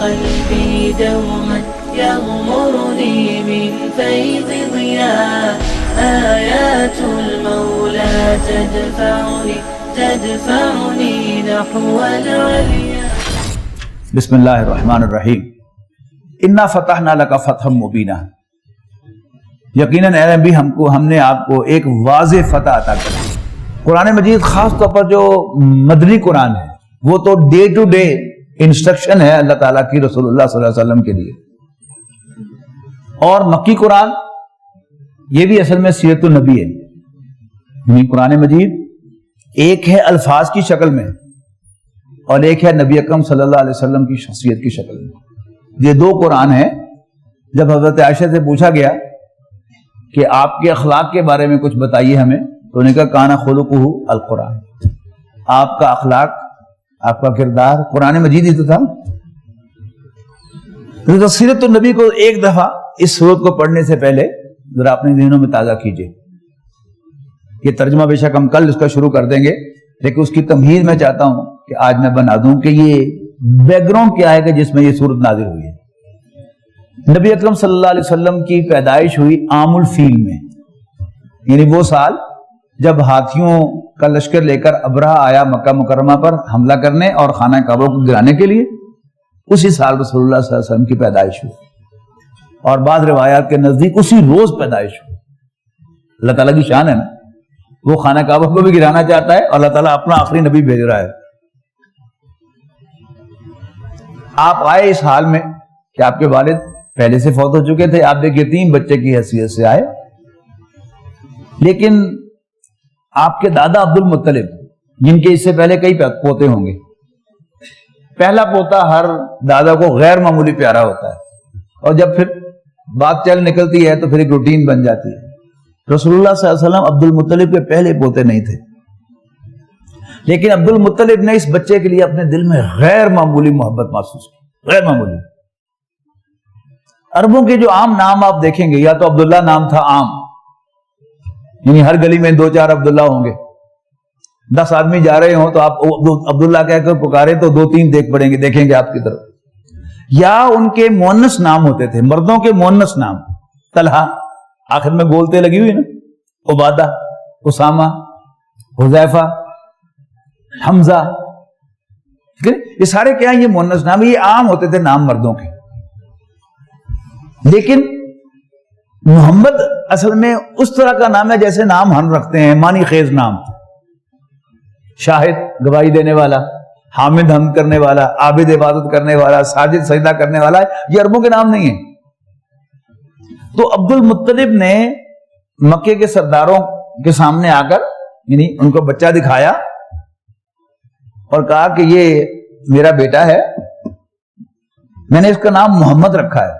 قلبي دوما يغمرني من فيض ضياء آيات المولى تدفعني نحو العليا. بسم اللہ الرحمن الرحیم. انا فتحنا لک فتحا مبینا. یقیناً اے نبی ہم نے آپ کو ایک واضح فتح عطا کر دی. قرآن مجید خاص طور پر جو مدنی قرآن ہے وہ تو ڈے ٹو ڈے انسٹرکشن ہے اللہ تعالیٰ کی رسول اللہ صلی اللہ علیہ وسلم کے لیے. اور مکی قرآن یہ بھی اصل میں سیرت النبی ہے. یعنی قرآن مجید ایک ہے الفاظ کی شکل میں اور ایک ہے نبی اکرم صلی اللہ علیہ وسلم کی شخصیت کی شکل میں. یہ دو قرآن ہیں. جب حضرت عائشہ سے پوچھا گیا کہ آپ کے اخلاق کے بارے میں کچھ بتائیے ہمیں, تو انہوں نے کہا کانا خلقہ القرآن. آپ کا اخلاق, آپ کا کردار قرآن مجید ہی تو تھا. تو سیرت النبی کو ایک دفعہ اس سورت کو پڑھنے سے پہلے ذرا اپنے ذہنوں میں تازہ کیجئے. یہ ترجمہ بے شک ہم کل اس کا شروع کر دیں گے, لیکن اس کی تمہید میں چاہتا ہوں کہ آج میں بنا دوں کہ یہ بیک گراؤنڈ کیا ہے کہ جس میں یہ سورت نازل ہوئی ہے. نبی اکرم صلی اللہ علیہ وسلم کی پیدائش ہوئی عام الفیل میں, یعنی وہ سال جب ہاتھیوں کا لشکر لے کر ابرہہ آیا مکہ مکرمہ پر حملہ کرنے اور خانہ کعبہ کو گرانے کے لیے. اسی سال رسول اللہ صلی اللہ علیہ وسلم کی پیدائش ہوئی, اور بعض روایات کے نزدیک اسی روز پیدائش ہوئی. اللہ تعالیٰ کی شان ہے نا, وہ خانہ کعبہ کو بھی گرانا چاہتا ہے اور اللہ تعالیٰ اپنا آخری نبی بھیج رہا ہے. آپ آئے اس حال میں کہ آپ کے والد پہلے سے فوت ہو چکے تھے. آپ دیکھیے 3 بچے کی حیثیت سے آئے, لیکن آپ کے دادا عبد المطلب, جن کے اس سے پہلے کئی پوتے ہوں گے, پہلا پوتا ہر دادا کو غیر معمولی پیارا ہوتا ہے, اور جب پھر بات چل نکلتی ہے تو پھر ایک روٹین بن جاتی ہے. رسول اللہ صلی اللہ علیہ وسلم عبد المطلب کے پہلے پوتے نہیں تھے, لیکن عبد المطلب نے اس بچے کے لیے اپنے دل میں غیر معمولی محبت محسوس کی, غیر معمولی. عربوں کے جو عام نام آپ دیکھیں گے, یا تو عبداللہ نام تھا عام, یعنی ہر گلی میں 2-4 عبداللہ ہوں گے. 10 آدمی جا رہے ہوں تو آپ عبداللہ کہہ کر پکارے تو 2-3 دیکھیں گے آپ کی طرف. یا ان کے مؤنث نام ہوتے تھے, مردوں کے مؤنث نام. طلحہ آخر میں گولتے لگی ہوئی نا, عبادہ, اسامہ, حذیفہ, حمزہ, یہ سارے کیا ہیں, یہ مؤنث نام, یہ عام ہوتے تھے نام مردوں کے. لیکن محمد اصل میں اس طرح کا نام ہے جیسے نام ہم رکھتے ہیں, معنی خیز نام. شاہد گواہی دینے والا, حامد حمد کرنے والا, عابد عبادت کرنے والا, ساجد سجدہ کرنے والا, یہ عربوں کے نام نہیں ہیں. تو عبد المطلب نے مکے کے سرداروں کے سامنے آ کر, یعنی ان کو بچہ دکھایا اور کہا کہ یہ میرا بیٹا ہے, میں نے اس کا نام محمد رکھا ہے.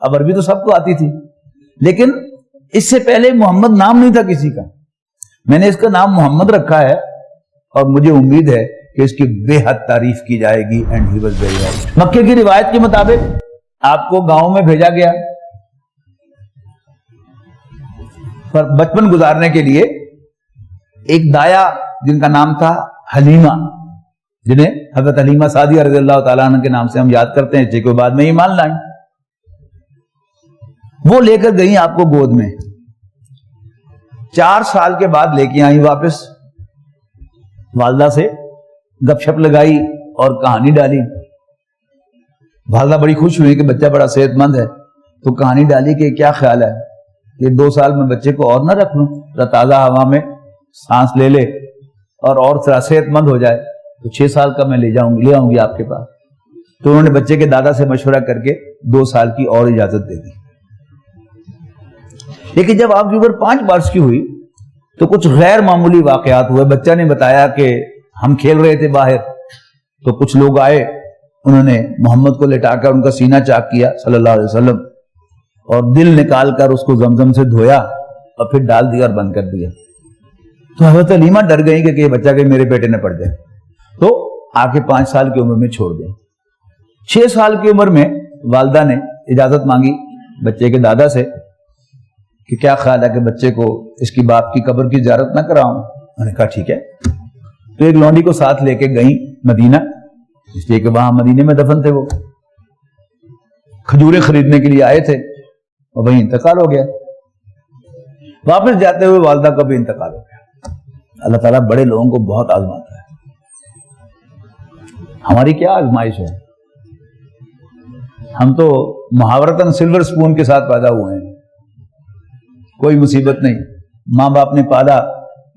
اب عربی تو سب کو آتی تھی, لیکن اس سے پہلے محمد نام نہیں تھا کسی کا. میں نے اس کا نام محمد رکھا ہے اور مجھے امید ہے کہ اس کی بے حد تعریف کی جائے گی. And he was very right. مکے کی روایت کے مطابق آپ کو گاؤں میں بھیجا گیا پر بچپن گزارنے کے لیے. ایک دایا جن کا نام تھا حلیمہ, جنہیں حضرت حلیمہ سعدیہ رضی اللہ تعالیٰ عنہ کے نام سے ہم یاد کرتے ہیں, جن کو بعد میں ایمان لائیں, وہ لے کر گئی آپ کو گود میں. 4 سال کے بعد لے کے آئی واپس. والدہ سے گپ شپ لگائی اور کہانی ڈالی. والدہ بڑی خوش ہوئی کہ بچہ بڑا صحت مند ہے, تو کہانی ڈالی کہ کیا خیال ہے کہ 2 سال میں بچے کو اور نہ رکھ لوں, تازہ ہوا میں سانس لے لے اور تھوڑا صحت مند ہو جائے, تو 6 سال کا میں لے آؤں گی آپ کے پاس. تو انہوں نے بچے کے دادا سے مشورہ کر کے 2 سال کی اور اجازت دے دی. لیکن جب آپ کی عمر 5 برس کی ہوئی تو کچھ غیر معمولی واقعات ہوئے. بچہ نے بتایا کہ ہم کھیل رہے تھے باہر, تو کچھ لوگ آئے, انہوں نے محمد کو لٹا کر ان کا سینہ چاک کیا صلی اللہ علیہ وسلم, اور دل نکال کر اس کو زمزم سے دھویا اور پھر ڈال دیا اور بند کر دیا. تو حضرت حلیمہ ڈر گئی کہ یہ بچہ کہ میرے بیٹے نے پڑ جائے, تو آ کے 5 سال کی عمر میں چھوڑ دیا. 6 سال کی عمر میں والدہ نے اجازت مانگی بچے کے دادا سے کہ کیا خیال ہے کہ بچے کو اس کی باپ کی قبر کی زیارت نہ کراؤں. میں نے کہا ٹھیک ہے. تو ایک لونڈی کو ساتھ لے کے گئیں مدینہ, اس لیے کہ وہاں مدینے میں دفن تھے وہ. کھجوریں خریدنے کے لیے آئے تھے اور وہیں انتقال ہو گیا. واپس جاتے ہوئے والدہ کا بھی انتقال ہو گیا. اللہ تعالیٰ بڑے لوگوں کو بہت آزماتا ہے. ہماری کیا آزمائش ہے؟ ہم تو محاورتاً سلور اسپون کے ساتھ پیدا ہوئے ہیں. کوئی مصیبت نہیں. ماں باپ نے پالا،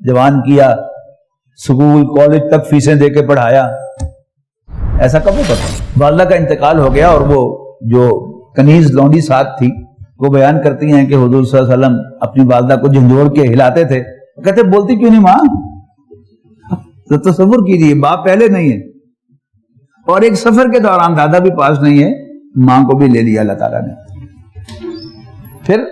جوان کیا، اسکول کالج تک فیسیں دے کے پڑھایا. ایسا کب ہوتا تھا؟ والدہ کا انتقال ہو گیا اور وہ جو کنیز لونڈی ساتھ تھی وہ بیان کرتی ہیں کہ حضور صلی اللہ علیہ وسلم اپنی والدہ کو جھنجھوڑ کے ہلاتے تھے. کہتے بولتی کیوں نہیں ماں؟ تو تصور کیجیے، باپ پہلے نہیں ہے اور ایک سفر کے دوران دادا بھی پاس نہیں ہے، ماں کو بھی لے لیا اللہ تعالیٰ نے. پھر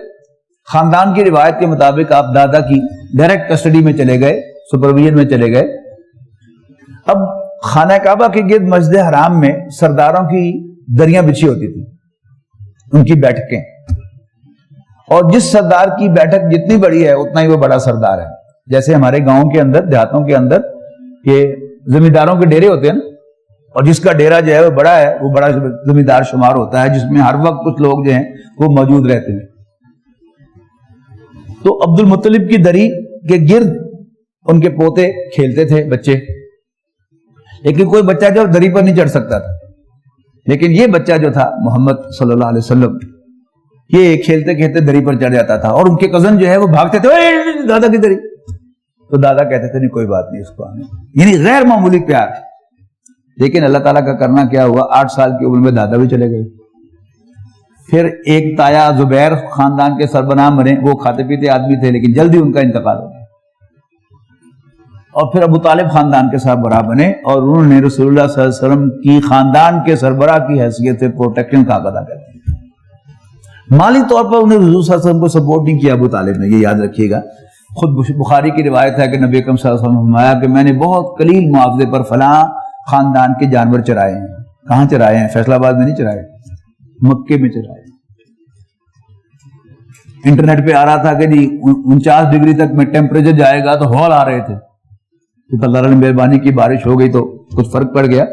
خاندان کی روایت کے مطابق آپ دادا کی ڈائریکٹ کسٹڈی میں چلے گئے، سپرویژن میں چلے گئے. اب خانہ کعبہ کے گرد مسجد حرام میں سرداروں کی دریاں بچھی ہوتی تھی، ان کی بیٹھکیں، اور جس سردار کی بیٹھک جتنی بڑی ہے اتنا ہی وہ بڑا سردار ہے. جیسے ہمارے گاؤں کے اندر، دیہاتوں کے اندر یہ زمینداروں کے ڈیرے ہوتے ہیں نا، اور جس کا ڈیرا جو ہے وہ بڑا ہے وہ بڑا زمیندار شمار ہوتا ہے، جس میں ہر وقت کچھ لوگ جو ہیں وہ موجود رہتے ہیں. تو عبد المطلب کی دری کے گرد ان کے پوتے کھیلتے تھے بچے، لیکن کوئی بچہ جو دری پر نہیں چڑھ سکتا تھا. لیکن یہ بچہ جو تھا محمد صلی اللہ علیہ وسلم، یہ کھیلتے کھیلتے دری پر چڑھ جاتا تھا، اور ان کے کزن جو ہے وہ بھاگتے تھے اے دادا کی دری. تو دادا کہتے تھے نہیں کوئی بات نہیں اس کو آنے، یعنی غیر معمولی پیار. لیکن اللہ تعالیٰ کا کرنا کیا ہوا، 8 سال کی عمر میں دادا بھی چلے گئے. پھر ایک تایا زبیر خاندان کے سربراہ بنے، وہ کھاتے پیتے آدمی تھے لیکن جلدی ان کا انتقال ہو گیا. اور پھر ابو طالب خاندان کے سربراہ بنے، اور انہوں نے رسول اللہ صلی اللہ علیہ وسلم کی خاندان کے سربراہ کی حیثیت سے پروٹیکشن کا ادا کرتے ہیں. مالی طور پر انہیں رسول صلی اللہ علیہ وسلم کو سپورٹ نہیں کیا ابو طالب نے، یہ یاد رکھیے گا. خود بخاری کی روایت ہے کہ نبی اکرم صلی اللہ علیہ وسلم نے فرمایا کہ میں نے بہت قلیل معاوضے پر فلاں خاندان کے جانور چرائے ہیں. کہاں چرائے ہیں؟ فیصل آباد میں نہیں چرائے، مکے میں چرائے. انٹرنیٹ پہ آ رہا تھا کہ جی 49 ڈگری تک میں ٹیمپریچر جائے گا، تو ہال آ رہے تھے. تو اللہ نے مہربانی کی، بارش ہو گئی تو کچھ فرق پڑ گیا.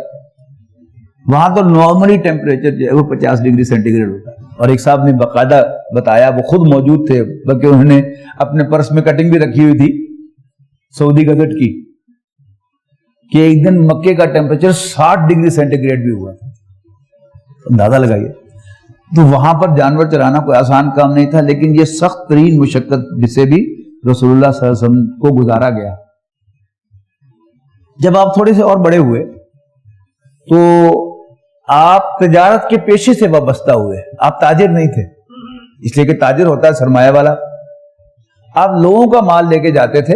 وہاں تو نارملی ٹیمپریچر جو ہے وہ 50 ڈگری سینٹی گریڈ ہوتا ہے. اور ایک صاحب نے باقاعدہ بتایا، وہ خود موجود تھے، بلکہ انہوں نے اپنے پرس میں کٹنگ بھی رکھی ہوئی تھی سعودی گزٹ کی، کہ ایک دن مکے کا ٹیمپریچر 60 ڈگری سینٹی گریڈ بھی ہوا تھا. اندازہ لگائیے. تو وہاں پر جانور چرانا کوئی آسان کام نہیں تھا، لیکن یہ سخت ترین مشقت سے بھی رسول اللہ صلی اللہ علیہ وسلم کو گزارا گیا. جب آپ تھوڑے سے اور بڑے ہوئے تو آپ تجارت کے پیشے سے وابستہ ہوئے. آپ تاجر نہیں تھے، اس لیے کہ تاجر ہوتا ہے سرمایہ والا. آپ لوگوں کا مال لے کے جاتے تھے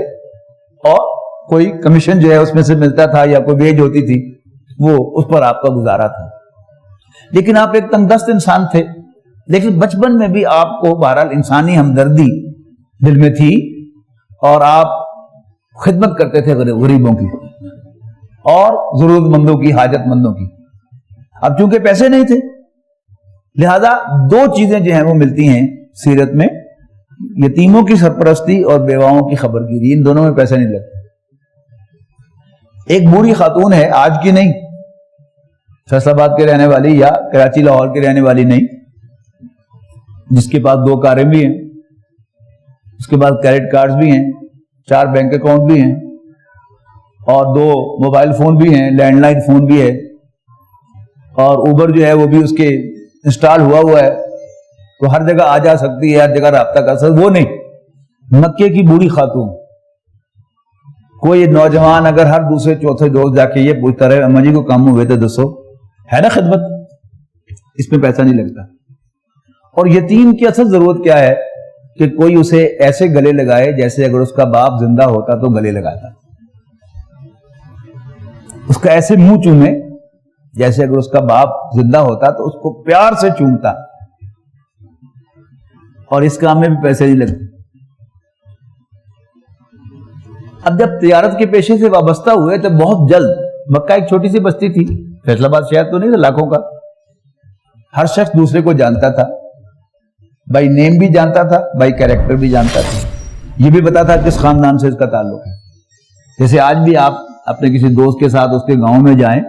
اور کوئی کمیشن جو ہے اس میں سے ملتا تھا یا کوئی ویج ہوتی تھی، وہ اس پر آپ کا گزارا تھا. لیکن آپ ایک تنگ دست انسان تھے، لیکن بچپن میں بھی آپ کو بہرحال انسانی ہمدردی دل میں تھی، اور آپ خدمت کرتے تھے غریبوں کی اور ضرورت مندوں کی، حاجت مندوں کی. اب چونکہ پیسے نہیں تھے، لہذا 2 چیزیں جو ہیں وہ ملتی ہیں سیرت میں، یتیموں کی سرپرستی اور بیواؤں کی خبرگیری. ان دونوں میں پیسے نہیں لگتے. ایک بوڑھی خاتون ہے، آج کی نہیں، فیصل آباد کے رہنے والی یا کراچی لاہور کے رہنے والی نہیں، جس کے پاس 2 کاریں بھی ہیں، اس کے پاس کریڈٹ کارڈز بھی ہیں، 4 بینک اکاؤنٹ بھی ہیں، اور 2 موبائل فون بھی ہیں، لینڈ لائن فون بھی ہے، اور اوبر جو ہے وہ بھی اس کے انسٹال ہوا ہے، تو ہر جگہ آ جا سکتی ہے، ہر جگہ رابطہ کر سکتی. وہ نہیں، مکے کی بوڑھی خاتون. کوئی نوجوان اگر ہر دوسرے چوتھے روز جا کے یہ پوچھتا رہے اما جی کو کام ہوئے تو دسو، ہے نا خدمت، اس میں پیسہ نہیں لگتا. اور یتیم کی اصل ضرورت کیا ہے کہ کوئی اسے ایسے گلے لگائے جیسے اگر اس کا باپ زندہ ہوتا تو گلے لگاتا، اس کا ایسے منہ چومے جیسے اگر اس کا باپ زندہ ہوتا تو اس کو پیار سے چومتا. اور اس کام میں بھی پیسے نہیں لگتے. اب جب تجارت کے پیشے سے وابستہ ہوئے تو بہت جلد، مکہ ایک چھوٹی سی بستی تھی، فیصل آباد شہر تو نہیں تھا لاکھوں کا، ہر شخص دوسرے کو جانتا تھا، بائی نیم بھی جانتا تھا، بائی کیریکٹر بھی جانتا تھا، یہ بھی پتا تھا کس خاندان سے اس کا تعلق ہے. جیسے آج بھی آپ اپنے کسی دوست کے ساتھ اس کے گاؤں میں جائیں،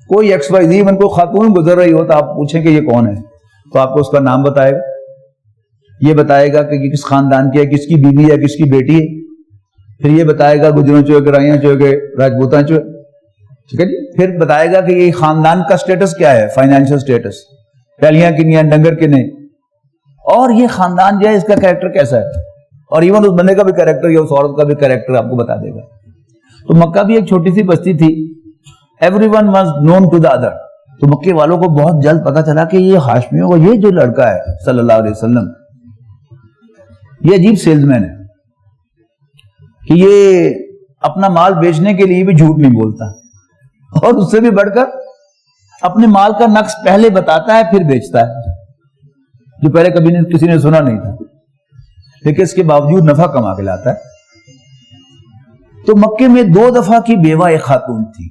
کوئی ایکس وائی زی من کو خاتون گزر رہی ہو تو آپ پوچھیں کہ یہ کون ہے، تو آپ کو اس کا نام بتائے گا, یہ بتائے گا کہ یہ کس خاندان کی ہے, کس کی بیوی ہے, کس کی بیٹی ہے, پھر یہ بتائے گا گجروں چو کے رائیاں چو کے راجپوتاں چو, ٹھیک ہے جی. پھر بتائے گا کہ یہ خاندان کا سٹیٹس کیا ہے, فائنینشل سٹیٹس, پہلیاں کنیاں, ڈنگر کنے, اور یہ خاندان جو ہے اس کا کریکٹر کیسا ہے, اور ایون اس بندے کا بھی کریکٹر یا اس عورت کا بھی کریکٹر آپ کو بتا دے گا. تو مکہ بھی ایک چھوٹی سی بستی تھی, every one was known to the other. تو مکے والوں کو بہت جلد پتا چلا کہ یہ ہاشمیوں کا یہ جو لڑکا ہے صلی اللہ علیہ وسلم, یہ عجیب سیلز مین ہے کہ یہ اپنا مال بیچنے کے لیے بھی جھوٹ نہیں بولتا, اور اس سے بھی بڑھ کر اپنے مال کا نقص پہلے بتاتا ہے پھر بیچتا ہے, جو پہلے کبھی کسی نے سنا نہیں تھا, لیکن اس کے باوجود نفع کما کے لاتا ہے. تو مکے میں 2 دفعہ کی بیوہ ایک خاتون تھی,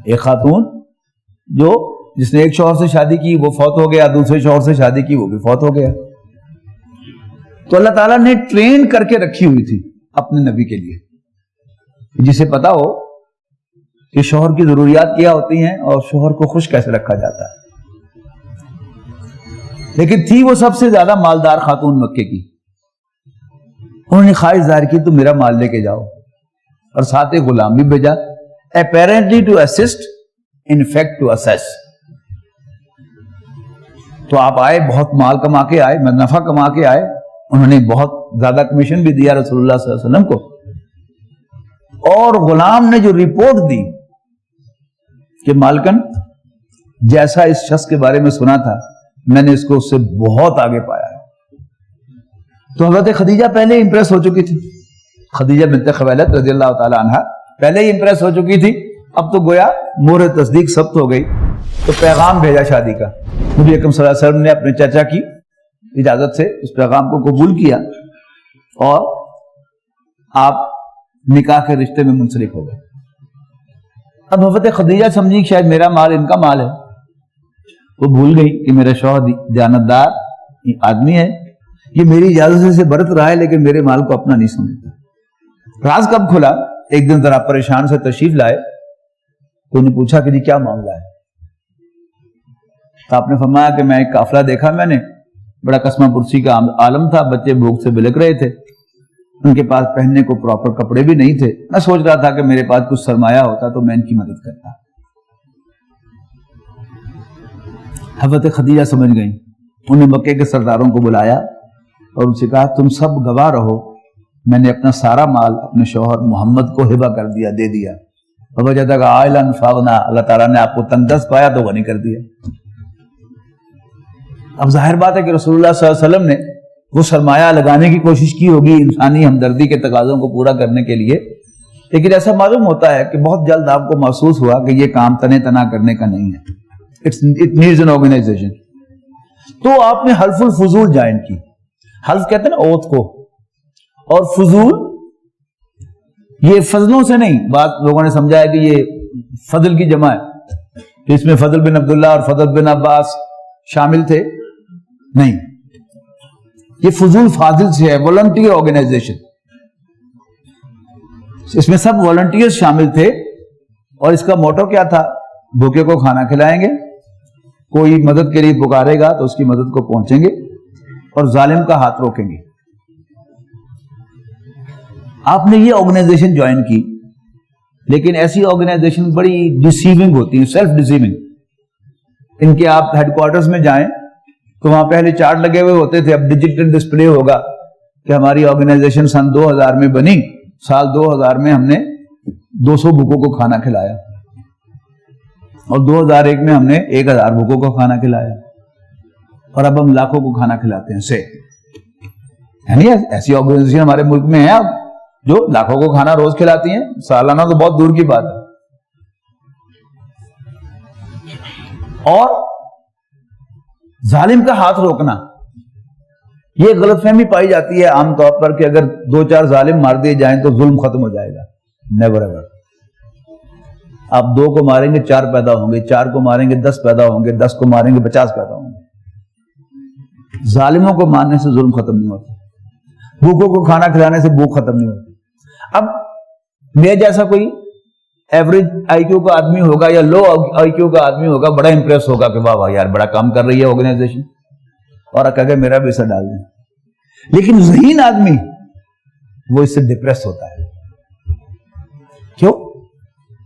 ایک خاتون جو جس نے ایک شوہر سے شادی کی وہ فوت ہو گیا, دوسرے شوہر سے شادی کی وہ بھی فوت ہو گیا. تو اللہ تعالیٰ نے ٹرین کر کے رکھی ہوئی تھی اپنے نبی کے لیے, جسے پتا ہو کہ شوہر کی ضروریات کیا ہوتی ہیں اور شوہر کو خوش کیسے رکھا جاتا ہے. لیکن تھی وہ سب سے زیادہ مالدار خاتون مکے کی. انہوں نے خواہش ظاہر کی تو میرا مال لے کے جاؤ, اور ساتھ ایک غلام بھی بھیجا, apparently to assist, in fact to assess. تو آپ آئے, بہت مال کما کے آئے, نفع کما کے آئے. انہوں نے بہت زیادہ کمیشن بھی دیا رسول اللہ صلی اللہ علیہ وسلم کو, اور غلام نے جو رپورٹ دی کہ مالکن جیسا اس شخص کے بارے میں سنا تھا میں نے اس کو اس سے بہت آگے پایا ہے. تو حضرت خدیجہ پہلے امپریس ہو چکی تھی, خدیجہ بنت خویلد رضی اللہ تعالی عنہا پہلے ہی امپریس ہو چکی تھی. اب تو گویا مہر تصدیق ثبت ہو گئی. تو پیغام بھیجا شادی کا. نبی اکرم صلی اللہ علیہ وسلم نے اپنے چچا کی اجازت سے اس پیغام کو قبول کیا اور آپ نکاح کے رشتے میں منسلک ہو گئے. اب حضرت خدیجہ سمجھی کہ شاید میرا مال ان کا مال ہے. وہ بھول گئی کہ میرا شوہر دیانتدار آدمی ہے, یہ میری اجازت سے برت رہا ہے لیکن میرے مال کو اپنا نہیں سمجھتا. راز کب کھلا؟ ایک دن ذرا پریشان سے تشریف لائے تو انہیں پوچھا کہ جی کیا معاملہ ہے؟ تو آپ نے فرمایا کہ میں ایک قافلہ دیکھا, میں نے بڑا قسمہ پرسی کا عالم تھا, بچے بھوک سے بلک رہے تھے, ان کے پاس پہننے کو پراپر کپڑے بھی نہیں تھے. میں سوچ رہا تھا کہ میرے پاس کچھ سرمایہ ہوتا تو میں ان کی مدد کرتا. حضرت خدیجہ سمجھ گئیں. انہیں مکے کے سرداروں کو بلایا اور ان سے کہا تم سب گواہ رہو, میں نے اپنا سارا مال اپنے شوہر محمد کو ہبہ کر دیا, دے دیا. وجدک عائلا فاغنا, اللہ تعالیٰ نے آپ کو تنگ دست پایا تو غنی کر دیا. اب ظاہر بات ہے کہ رسول اللہ صلی اللہ علیہ وسلم نے وہ سرمایہ لگانے کی کوشش کی ہوگی انسانی ہمدردی کے تقاضوں کو پورا کرنے کے لیے, لیکن ایسا معلوم ہوتا ہے کہ بہت جلد آپ کو محسوس ہوا کہ یہ کام تنے تنا کرنے کا نہیں ہے. It needs an organization. تو آپ نے حلف الفضول جوائن کی. حلف کہتے ہیں نا اوتھ کو, اور فضول یہ فضلوں سے نہیں. بات لوگوں نے سمجھا ہے کہ یہ فضل کی جمع ہے, تو اس میں فضل بن عبداللہ اور فضل بن عباس شامل تھے, نہیں. یہ فضول فاضل سے ہے, والنٹیئر آرگنائزیشن. اس میں سب والنٹیئر شامل تھے, اور اس کا موٹو کیا تھا؟ بھوکے کو کھانا کھلائیں گے, کوئی مدد کے لیے پکارے گا تو اس کی مدد کو پہنچیں گے, اور ظالم کا ہاتھ روکیں گے. آپ نے یہ آرگنائزیشن جوائن کی, لیکن ایسی آرگنائزیشن بڑی ڈیسیونگ ہوتی ہیں, سیلف ڈیسیونگ. ان کے آپ ہیڈ کوارٹرز میں جائیں تو وہاں پہلے چارٹ لگے ہوئے ہوتے تھے, اب ڈیجیٹل ڈسپلے ہوگا کہ ہماری آرگنائزیشن سن 2000 میں بنی, سال 2000 میں ہم نے 200 بھوکوں کو کھانا کھلایا, اور 2001 میں ہم نے 1000 بھوکوں کو کھانا کھلایا, اور اب ہم لاکھوں کو کھانا کھلاتے ہیں. سے یعنی ایسی آرگنائزیشن ہمارے ملک میں ہے اب جو لاکھوں کو کھانا روز کھلاتی ہیں, سالانہ تو بہت دور کی بات ہے. اور ظالم کا ہاتھ روکنا, یہ غلط فہمی پائی جاتی ہے عام طور پر کہ اگر 2-4 ظالم مار دیے جائیں تو ظلم ختم ہو جائے گا. Never ever. آپ 2 کو ماریں گے 4 پیدا ہوں گے, 4 کو ماریں گے 10 پیدا ہوں گے, 10 کو ماریں گے 50 پیدا ہوں گے. ظالموں کو مارنے سے ظلم ختم نہیں ہوتا, بھوکوں کو کھانا کھلانے سے بھوک ختم نہیں ہوتی. اب میرے جیسا کوئی ایوریج آئی کیو کا آدمی ہوگا یا لو آئی کیو کا آدمی ہوگا, بڑا امپریس ہوگا کہ واہ واہ یار بڑا کام کر رہی ہے آرگنائزیشن, اور کہہ کہ میرا بھی اسے ڈال دیں. لیکن ذہین آدمی وہ اس سے ڈپریس ہوتا ہے. کیوں؟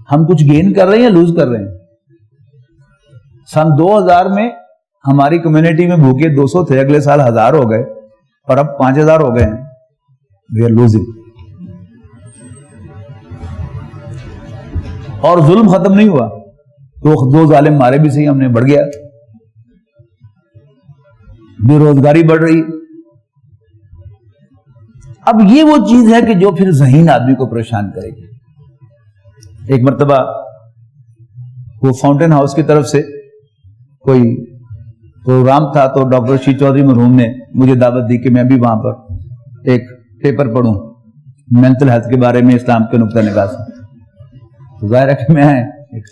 ہم کچھ گین کر رہے ہیں یا لوز کر رہے ہیں؟ سن 2000 میں ہماری کمیونٹی میں بھوکے 200 تھے, اگلے سال 1000 ہو گئے, اور اب 5000 ہو گئے ہیں. We are losing. اور ظلم ختم نہیں ہوا, تو 2 ظالم مارے بھی صحیح, ہم نے بڑھ گیا, بے روزگاری بڑھ رہی. اب یہ وہ چیز ہے کہ جو پھر ذہین آدمی کو پریشان کرے گی. ایک مرتبہ وہ فاؤنٹین ہاؤس کی طرف سے کوئی پروگرام تھا, تو ڈاکٹر شی چودھری مرحوم نے مجھے دعوت دی کہ میں بھی وہاں پر ایک پیپر پڑھوں مینٹل ہیلتھ کے بارے میں اسلام کے نقطہ نگاہ سے. تو ظاہر ہے کہ میں ایک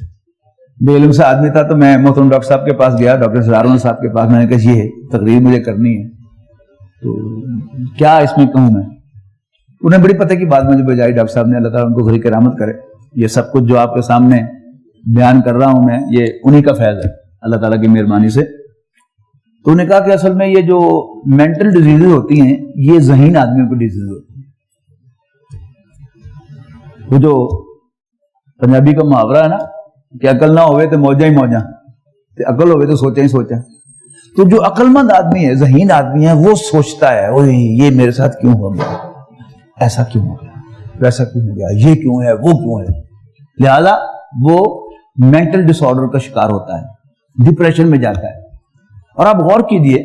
بے علم سے آدمی تھا, تو میں محترم ڈاکٹر صاحب کے پاس گیا, ڈاکٹر سرارون صاحب کے پاس. میں نے کہا یہ تقریر مجھے کرنی ہے, تو کیا اس میں کہوں میں؟ انہیں بڑی پتہ کی بات مجھے بجائی. ڈاکٹر صاحب نے, اللہ تعالیٰ ان کو ذریعہ کرامت کرے, یہ سب کچھ جو آپ کے سامنے بیان کر رہا ہوں میں, یہ انہی کا فیض ہے اللہ تعالیٰ کی مہربانی سے. تو انہوں نے کہا کہ اصل میں یہ جو مینٹل ڈیزیز ہوتی ہیں یہ ذہین آدمیوں کی ڈیزیز ہوتی ہیں. وہ جو پنجابی کا محاورہ ہے نا کہ عقل نہ ہوئے تو موجہ ہی موجہ, عقل ہوئے تو سوچا ہی سوچا. تو جو عقل مند آدمی ہے, ذہین آدمی ہے, وہ سوچتا ہے اوہ یہ میرے ساتھ کیوں ہو گیا, ایسا کیوں ہو گیا, ویسا کیوں ہو گیا, یہ کیوں ہے, وہ کیوں ہے. لہذا وہ مینٹل ڈس آرڈر کا شکار ہوتا ہے, ڈپریشن میں جاتا ہے. اور آپ غور کیجئے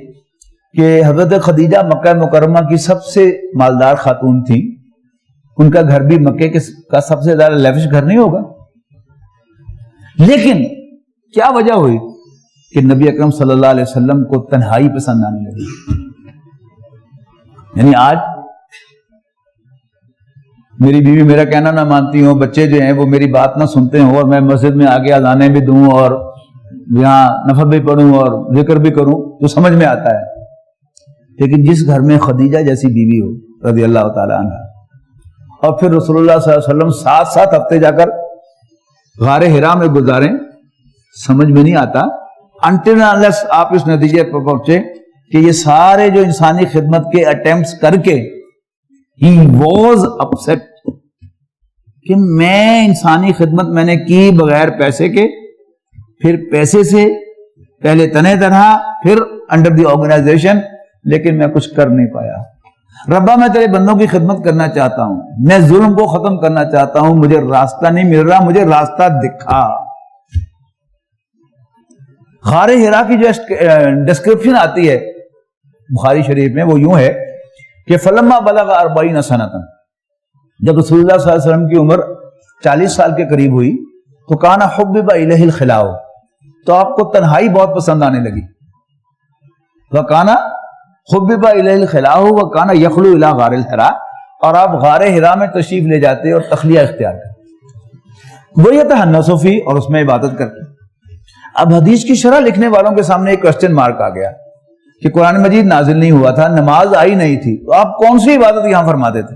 کہ حضرت خدیجہ مکہ مکرمہ کی سب سے مالدار خاتون تھی, ان کا گھر بھی مکے کا سب سے زیادہ لیوش گھر نہیں ہوگا, لیکن کیا وجہ ہوئی کہ نبی اکرم صلی اللہ علیہ وسلم کو تنہائی پسند آنے لگی. یعنی آج میری بیوی میرا کہنا نہ مانتی ہوں, بچے جو ہیں وہ میری بات نہ سنتے ہوں, اور میں مسجد میں آگے اذانیں بھی دوں اور یہاں نفل بھی پڑھوں اور ذکر بھی کروں, تو سمجھ میں آتا ہے. لیکن جس گھر میں خدیجہ جیسی بیوی ہو رضی اللہ تعالی عنہ, اور پھر رسول اللہ صلی اللہ علیہ وسلم 7 ہفتے جا کر غار حرا میں گزاریں, سمجھ میں نہیں آتا انٹل انلیس آپ اس نتیجے پر پہنچے کہ یہ سارے جو انسانی خدمت کے اٹیمپٹس کر کے he was upset کہ میں انسانی خدمت میں نے کی بغیر پیسے کے, پھر پیسے سے, پہلے تنہ تنہا, پھر انڈر دی آرگنائزیشن, لیکن میں کچھ کر نہیں پایا. ربا میں تیرے بندوں کی خدمت کرنا چاہتا ہوں, میں ظلم کو ختم کرنا چاہتا ہوں, مجھے راستہ نہیں مل رہا, مجھے راستہ دکھا. غار حرا کی جو ڈسکرپشن آتی ہے بخاری شریف میں وہ یوں ہے کہ فلما بلغ 40 سنۃ, جب رسول اللہ صلی اللہ علیہ وسلم کی عمر 40 سال کے قریب ہوئی, تو کانا حبب الیہ الخلاء, تو آپ کو تنہائی بہت پسند آنے لگی. وکانا حبب الیہ الخلاء وکانا یخلو الی غار الحراء, اور آپ غار حرا میں تشریف لے جاتے اور تخلیہ اختیار کرتے, وہ یتحنث فی, اور اس میں عبادت کرتے. اب حدیث کی شرح لکھنے والوں کے سامنے ایک کوسچن مارک آ گیا کہ قرآن مجید نازل نہیں ہوا تھا, نماز آئی نہیں تھی, تو آپ کون سی عبادت یہاں فرماتے تھے؟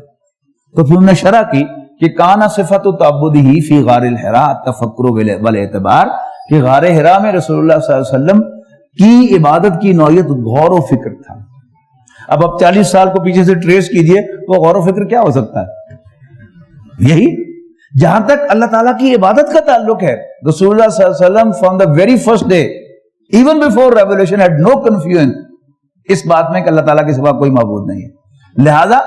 تو پھر انہوں نے شرح کی کہ کانا صفت تعبدہ فی غار الحراء التفکر والاعتبار, کہ غار حرا میں رسول اللہ صلی اللہ علیہ وسلم کی عبادت کی نوعیت غور و فکر تھا. اب 40 سال کو پیچھے سے ٹریس کیجئے, وہ غور و فکر کیا ہو سکتا ہے؟ یہی جہاں تک اللہ تعالیٰ کی عبادت کا تعلق ہے, رسول اللہ صلی اللہ علیہ وسلم from the very first day even before revolution had no confusion اس بات میں کہ اللہ تعالیٰ کے سوا کوئی معبود نہیں ہے. لہذا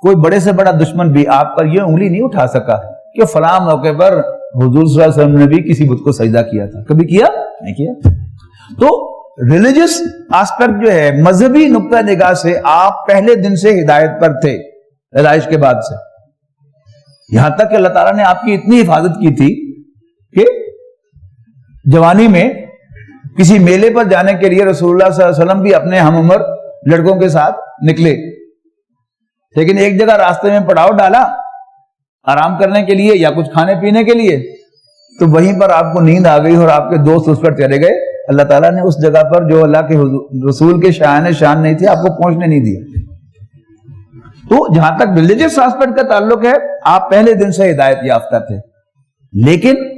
کوئی بڑے سے بڑا دشمن بھی آپ پر یہ انگلی نہیں اٹھا سکا کہ فلاں موقع پر حضور صلی اللہ علیہ وسلم نے بھی کسی بت کو سجدہ کیا تھا. کبھی کیا نہیں کیا. تو ریلیجس آسپیکٹ جو ہے, مذہبی نقطہ نگاہ سے آپ پہلے دن سے ہدایت پر تھے, پیدائش کے بعد سے, یہاں تک کہ اللہ تعالیٰ نے آپ کی اتنی حفاظت کی تھی کہ جوانی میں کسی میلے پر جانے کے لیے رسول اللہ صلی اللہ علیہ وسلم بھی اپنے ہم عمر لڑکوں کے ساتھ نکلے, لیکن ایک جگہ راستے میں پڑاؤ ڈالا آرام کرنے کے لیے یا کچھ کھانے پینے کے لیے, تو وہیں پر آپ کو نیند آ گئی اور آپ کے دوست اس پر چلے گئے. اللہ تعالیٰ نے اس جگہ پر جو اللہ کے رسول کے شان نہیں تھی آپ کو پہنچنے نہیں دیا. تو جہاں تک ریلیجس آسپیکٹ کا تعلق ہے, آپ پہلے دن سے ہدایت یافتہ تھے. لیکن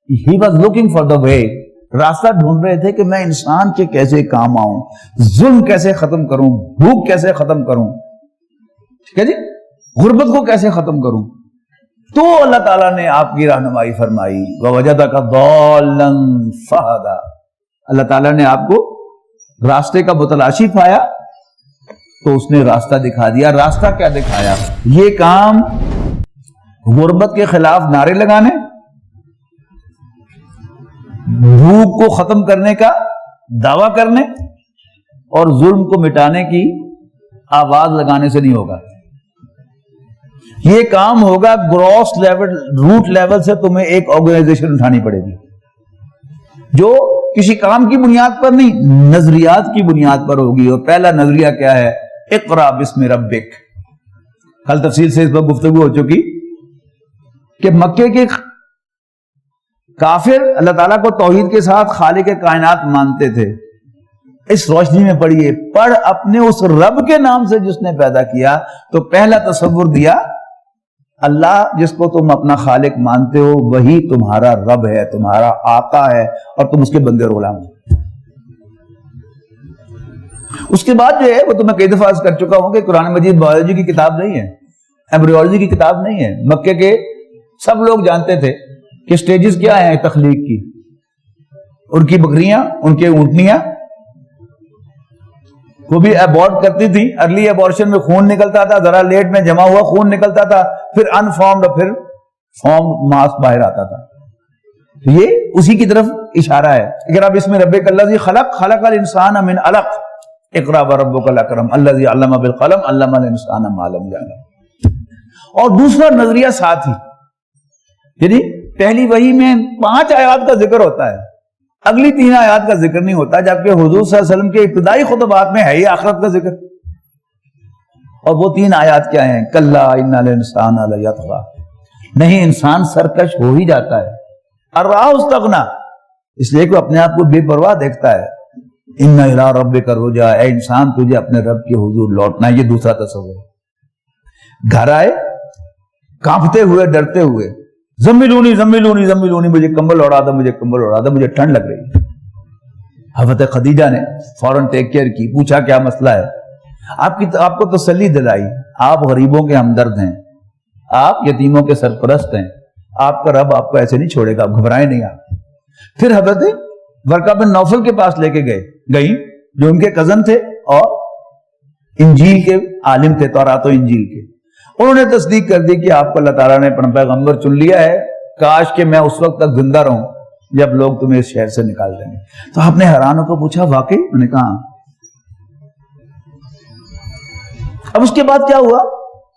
he was looking for the way, راستہ ڈھونڈ رہے تھے کہ میں انسان کے کیسے کام آؤں, ظلم کیسے ختم کروں, بھوک کیسے ختم کروں, ٹھیک ہے جی, غربت کو کیسے ختم کروں. تو اللہ تعالیٰ نے آپ کی رہنمائی فرمائی. وَوَجَدَكَ ضَالًّا فَهَدَىٰ, اللہ تعالیٰ نے آپ کو راستے کا متلاشی پایا تو اس نے راستہ دکھا دیا. راستہ کیا دکھایا؟ یہ کام غربت کے خلاف نعرے لگانے, بھوک کو ختم کرنے کا دعویٰ کرنے اور ظلم کو مٹانے کی آواز لگانے سے نہیں ہوگا. یہ کام ہوگا گراس لیول, روٹ لیول سے تمہیں ایک آرگنائزیشن اٹھانی پڑے گی جو کسی کام کی بنیاد پر نہیں, نظریات کی بنیاد پر ہوگی. اور پہلا نظریہ کیا ہے؟ اقرا بسم ربک. کل تفصیل سے اس پر گفتگو ہو چکی کہ مکے کے کافر اللہ تعالیٰ کو توحید کے ساتھ خالق کائنات مانتے تھے. اس روشنی میں پڑھیے, پڑھ اپنے اس رب کے نام سے جس نے پیدا کیا. تو پہلا تصور دیا, اللہ جس کو تم اپنا خالق مانتے ہو وہی تمہارا رب ہے, تمہارا آقا ہے, اور تم اس کے بندے اور غلام ہو. اس کے بعد جو ہے وہ تو میں کئی دفعہ عرض کر چکا ہوں کہ قرآن مجید بایولوجی کی کتاب نہیں ہے, ایمبریولوجی کی کتاب نہیں ہے. مکے کے سب لوگ جانتے تھے کہ سٹیجز کیا ہیں تخلیق کی. ان کی بکریاں, ان کے اونٹنیاں وہ بھی ابورٹ کرتی تھی. ارلی ابورشن میں خون نکلتا تھا, ذرا لیٹ میں جمع ہوا خون نکلتا تھا, پھر انفارمڈ, پھر فارم ماس باہر آتا تھا. یہ اسی کی طرف اشارہ ہے. اگر آپ اس میں ربک الذی خلق خلق الانسان من علق اقرا وربک الاکرم الذی علم بالقلم علم الانسان ما لم یعلم. اور دوسرا نظریہ ساتھ ہی, یعنی پہلی وحی میں 5 آیات کا ذکر ہوتا ہے, اگلی 3 آیات کا ذکر نہیں ہوتا, جبکہ حضور صلی اللہ علیہ وسلم کے ابتدائی خطبات میں ہے ہی آخرت کا ذکر. اور وہ 3 آیات کیا ہیں؟ کلا ان الانسان لیطغی, نہیں انسان سرکش ہو ہی جاتا ہے. ارآہ استغنی, اس لیے کہ اپنے آپ کو بے پرواہ دیکھتا ہے. ان الی ربک الرجع, اے انسان تجھے اپنے رب کے حضور لوٹنا ہے. یہ دوسرا تصور. گھر آئے کانپتے ہوئے, ڈرتے ہوئے, زملونی زملونی زملونی, مجھے کمبل اڑا دو, مجھے کمبل اڑا دو, مجھے ٹھنڈ لگ رہی ہے. حضرت خدیجہ نے فوراً ٹیک کیئر کی, پوچھا کیا مسئلہ ہے. آپ کو تسلی دلائی, آپ غریبوں کے ہمدرد ہیں, آپ یتیموں کے سرپرست ہیں, آپ کا رب آپ کو ایسے نہیں چھوڑے گا, آپ گھبرائیں نہیں. آپ پھر حضرت ورقہ بن نوفل کے پاس لے کے گئی جو ان کے کزن تھے اور انجیل کے عالم تھے, تورات و انجیل کے. انہوں نے تصدیق کر دی کہ آپ کو اللہ تعالیٰ نے اپنا پیغمبر چن لیا ہے, کاش کہ میں اس وقت تک زندہ رہوں جب لوگ تمہیں اس شہر سے نکال دیں گے. تو آپ نے حیران ہو کو پوچھا واقعی؟ انہوں نے کہا. اب اس کے بعد کیا ہوا؟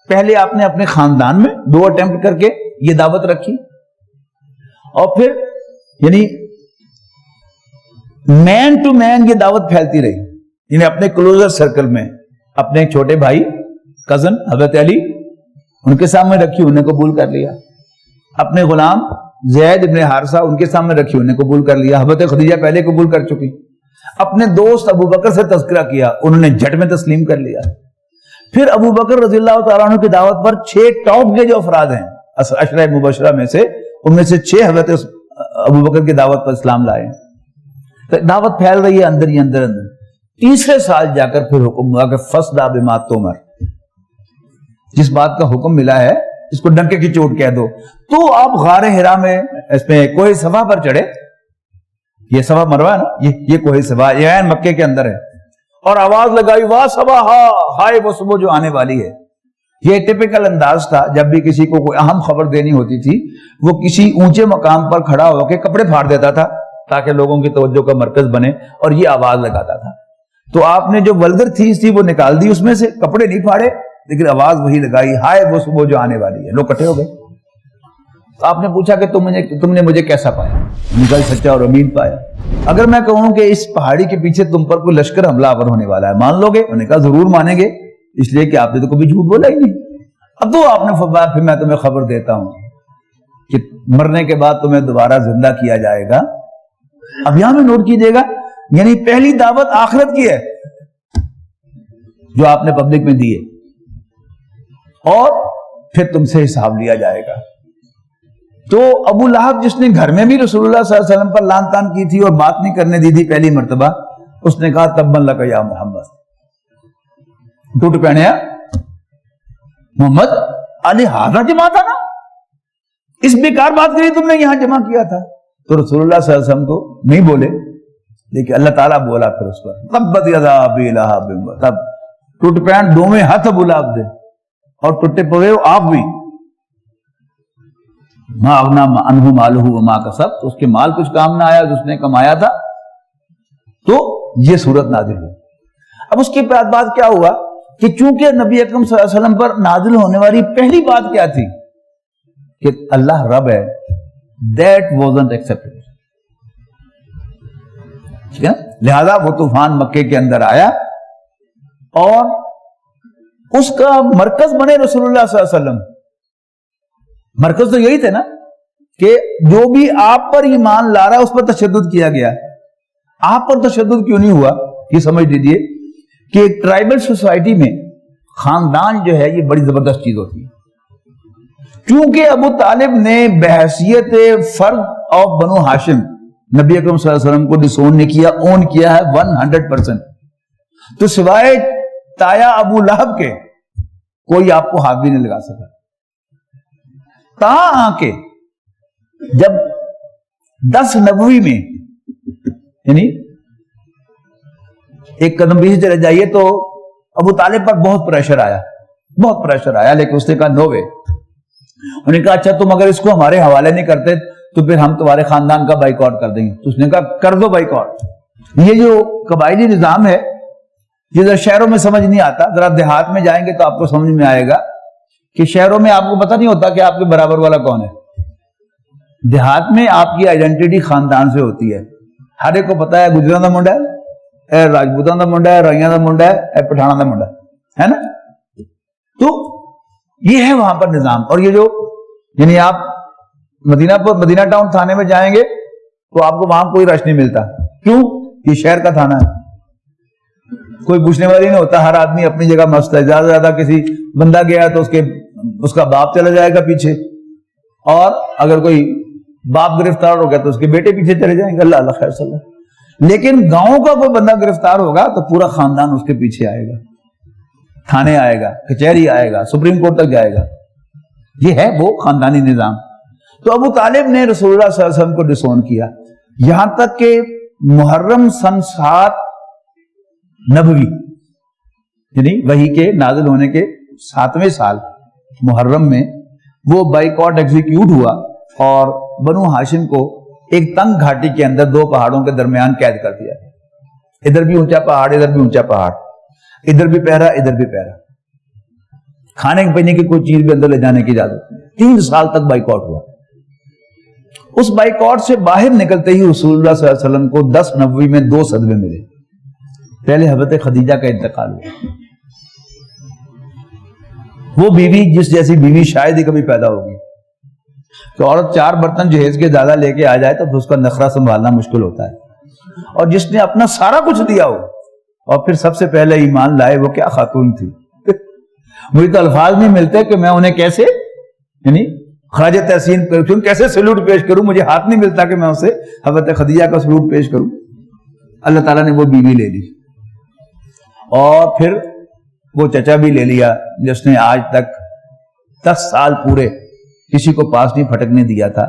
پہلے آپ نے اپنے خاندان میں 2 اٹیمپٹ کر کے یہ دعوت رکھی, اور پھر یعنی مین ٹو مین یہ دعوت پھیلتی رہی. یعنی اپنے کلوزر سرکل میں اپنے ایک چھوٹے بھائی کزن حضرت علی ان کے سامنے رکھی, انہیں قبول کر لیا. اپنے غلام زید ابن حارثہ ان کے سامنے رکھی, انہیں قبول کر لیا. حضرت خدیجہ پہلے قبول کر چکی. اپنے دوست ابو بکر سے تذکرہ کیا, انہوں نے جھٹ میں تسلیم کر لیا. پھر ابو بکر رضی اللہ تعالیٰ عنہ کی دعوت پر 6 ٹاپ کے جو افراد ہیں عشرہ مبشرہ میں سے, ان میں سے 6 حضرت ابو بکر کی دعوت پر اسلام لائے. دعوت پھیل رہی ہے اندر ہی اندر. تیسرے سال جا کر پھر حکم ہوا کہ فصدع بما تؤمر, جس بات کا حکم ملا ہے اس کو ڈنکے کی چوٹ کہہ دو. تو آپ غار حرا میں اس میں کوہ صفا پر چڑھے. یہ صفا مروہ ہے نا, یہ کوہ صفا, یہ مکے کے اندر ہے. اور آواز لگائی وا صبا ہائے وہ صبح جو آنے والی ہے. یہ ٹپیکل انداز تھا جب بھی کسی کو کوئی اہم خبر دینی ہوتی تھی, وہ کسی اونچے مقام پر کھڑا ہو کے کپڑے پھاڑ دیتا تھا تاکہ لوگوں کی توجہ کا مرکز بنے, اور یہ آواز لگاتا تھا. تو آپ نے جو ولگر تھیس تھی وہ نکال دی, اس میں سے کپڑے نہیں پھاڑے لیکن آواز وہی لگائی ہائے وہ صبح جو آنے والی ہے. لوگ کٹھے ہو گئے. تو آپ نے پوچھا کہ تم نے مجھے کیسا پایا؟ نکل سچا اور امین پایا. اگر میں کہوں کہ اس پہاڑی کے پیچھے تم پر کوئی لشکر حملہ آور ہونے والا ہے, مان لو گے؟ انہوں نے کہا ضرور مانیں گے, اس لیے کہ آپ نے تو کبھی جھوٹ بولا ہی نہیں. اب تو آپ نے فرمایا پھر میں تمہیں خبر دیتا ہوں کہ مرنے کے بعد تمہیں دوبارہ زندہ کیا جائے گا. اب یہاں میں نوٹ کیجئے گا, یعنی پہلی دعوت آخرت کی ہے جو آپ نے پبلک میں دی ہے, اور پھر تم سے حساب لیا جائے گا. تو ابو لہب جس نے گھر میں بھی رسول اللہ صلی اللہ علیہ وسلم پر لان تان کی تھی اور بات نہیں کرنے دی تھی پہلی مرتبہ، اس نے کہا تبن لک یا محمد، ٹوٹ پہنیا محمد علی ہارا جمع تھا نا، اس بیکار بات کے لیے تم نے یہاں جمع کیا تھا. تو رسول اللہ صلی اللہ علیہ وسلم تو نہیں بولے، لیکن اللہ تعالیٰ بولا پھر اس پر تبت یدا ابی لہب، تب ٹوٹ پہن دوویں ہاتھ ابو لہب دے اور ٹوٹے پوے آپ بھی. ما اغنا عنہ مالہ وما کسب، تو اس کے مال کچھ کام نہ آیا جو اس نے کمایا تھا. تو یہ صورت نازل ہوئی. اب اس کے بعد بات کیا ہوا کہ چونکہ نبی اکرم صلی اللہ علیہ وسلم پر نازل ہونے والی پہلی بات کیا تھی کہ اللہ رب ہے، that wasn't accepted. ٹھیک ہے، لہذا وہ طوفان مکے کے اندر آیا اور اس کا مرکز بنے رسول اللہ صلی اللہ علیہ وسلم. مرکز تو یہی تھے نا کہ جو بھی آپ پر ایمان لا رہا ہے اس پر تشدد کیا گیا. آپ پر تشدد کیوں نہیں ہوا؟ یہ سمجھ لیجیے کہ ایک ٹرائبل سوسائٹی میں خاندان جو ہے یہ بڑی زبردست چیز ہوتی ہے. کیونکہ ابو طالب نے بحیثیت فرد آف بنو ہاشم نبی اکرم صلی اللہ علیہ وسلم کو ڈسون نے کیا، اون کیا ہے 100%. تو سوائے تایا ابو لہب کے کوئی آپ کو ہاتھ بھی نہیں لگا سکا. آ کے جب 10 نبوی میں یعنی ایک قدم پیچھے چلے جائیے تو ابو طالب پر بہت پریشر آیا، لیکن اس نے کہا نو وے. انہوں نے کہا اچھا تم اگر اس کو ہمارے حوالے نہیں کرتے تو پھر ہم تمہارے خاندان کا بائیکاٹ کر دیں گے. تو اس نے کہا کر دو بائیکاٹ. یہ جو قبائلی نظام ہے یہ ذرا شہروں میں سمجھ نہیں آتا، ذرا دیہات میں جائیں گے تو آپ کو سمجھ میں آئے گا کہ شہروں میں آپ کو پتہ نہیں ہوتا کہ آپ کے برابر والا کون ہے. دیہات میں آپ کی آئیڈینٹی خاندان سے ہوتی ہے. ہر ایک کو پتا ہے گجراں دا منڈا ہے، اے راجپوتاں دا منڈا ہے، رائیاں دا منڈا ہے، اے پٹھاناں دا منڈا ہے نا. تو یہ ہے وہاں پر نظام. اور یہ جو یعنی آپ مدینہ ٹاؤن تھانے میں جائیں گے تو آپ کو وہاں کوئی رش نہیں ملتا. کیوں؟ یہ شہر کا تھانہ ہے، کوئی پوچھنے والی نہیں ہوتا، ہر آدمی اپنی جگہ مست ہے. زیادہ سے زیادہ کسی بندہ گیا تو اس کا باپ چلا جائے گا پیچھے، اور اگر کوئی باپ گرفتار ہو گیا تو اس کے بیٹے پیچھے چلے جائیں گے. اللہ اللہ خیر صلی اللہ. لیکن گاؤں کا کوئی بندہ گرفتار ہوگا تو پورا خاندان اس کے پیچھے آئے گا، تھانے آئے گا، کچہری آئے گا، سپریم کورٹ تک جائے گا. یہ ہے وہ خاندانی نظام. تو ابو طالب نے رسول اللہ صلی اللہ علیہ وسلم کو ڈسون کیا، یہاں تک کہ محرم سن 7 نبوی یعنی وحی کے نازل ہونے کے 7ویں سال محرم میں وہ بائیکاٹ ایگزیکیوٹ ہوا اور بنو ہاشم کو ایک تنگ گھاٹی کے اندر 2 پہاڑوں کے درمیان قید کر دیا. ادھر بھی اونچا پہاڑ، ادھر بھی اونچا پہاڑ، ادھر بھی پہرا، ادھر بھی پہرا. کھانے پینے کی کوئی چیز بھی اندر لے جانے کی اجازت نہیں. 3 سال تک بائیکاٹ ہوا. اس بائیکاٹ سے باہر نکلتے ہی رسول اللہ صلی اللہ علیہ وسلم کو 10 نبوی میں 2 صدمے ملے. پہلے حضرت خدیجہ کا انتقال ہوا. وہ بیوی جس جیسی بیوی شاید ہی کبھی پیدا ہوگی. تو عورت 4 برتن جہیز کے زیادہ لے کے آ جائے تو پھر اس کا نخرہ سنبھالنا مشکل ہوتا ہے. اور جس نے اپنا سارا کچھ دیا ہو اور پھر سب سے پہلے ایمان لائے، وہ کیا خاتون تھی. مجھے تو الفاظ نہیں ملتے کہ میں انہیں کیسے یعنی خراج تحسین کروں، کیسے سلوٹ پیش کروں. مجھے ہاتھ نہیں ملتا کہ میں اسے حضرت خدیجہ کا سلوٹ پیش کروں. اللہ تعالیٰ نے وہ بیوی لے لی اور پھر وہ چچا بھی لے لیا جس نے آج تک 10 سال پورے کسی کو پاس نہیں پھٹکنے دیا تھا.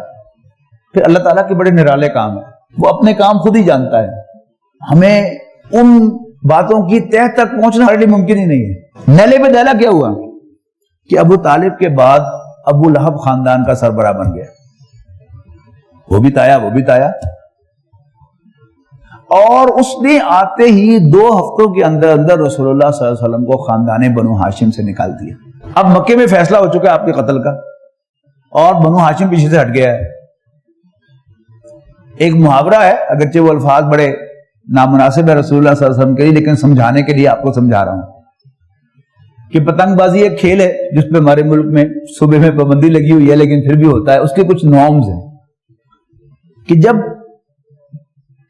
پھر اللہ تعالیٰ کے بڑے نرالے کام ہیں، وہ اپنے کام خود ہی جانتا ہے. ہمیں ان باتوں کی تہ تک پہنچنا ہمارے لیے ممکن ہی نہیں ہے. نیلے پہ ڈالا کیا ہوا کہ ابو طالب کے بعد ابو لہب خاندان کا سربراہ بن گیا. وہ بھی تایا اور اس نے آتے ہی 2 ہفتوں کے اندر اندر رسول اللہ صلی اللہ علیہ وسلم کو خاندان بنو ہاشم سے نکال دیا. اب مکے میں فیصلہ ہو چکا ہے آپ کے قتل کا اور بنو ہاشم پیچھے سے ہٹ گیا ہے. ایک محاورہ ہے، اگرچہ وہ الفاظ بڑے نامناسب ہے رسول اللہ صلی اللہ علیہ وسلم کے لیے، لیکن سمجھانے کے لیے آپ کو سمجھا رہا ہوں کہ پتنگ بازی ایک کھیل ہے جس پہ ہمارے ملک میں صوبے میں پابندی لگی ہوئی ہے، لیکن پھر بھی ہوتا ہے. اس کے کچھ نارمز ہیں کہ جب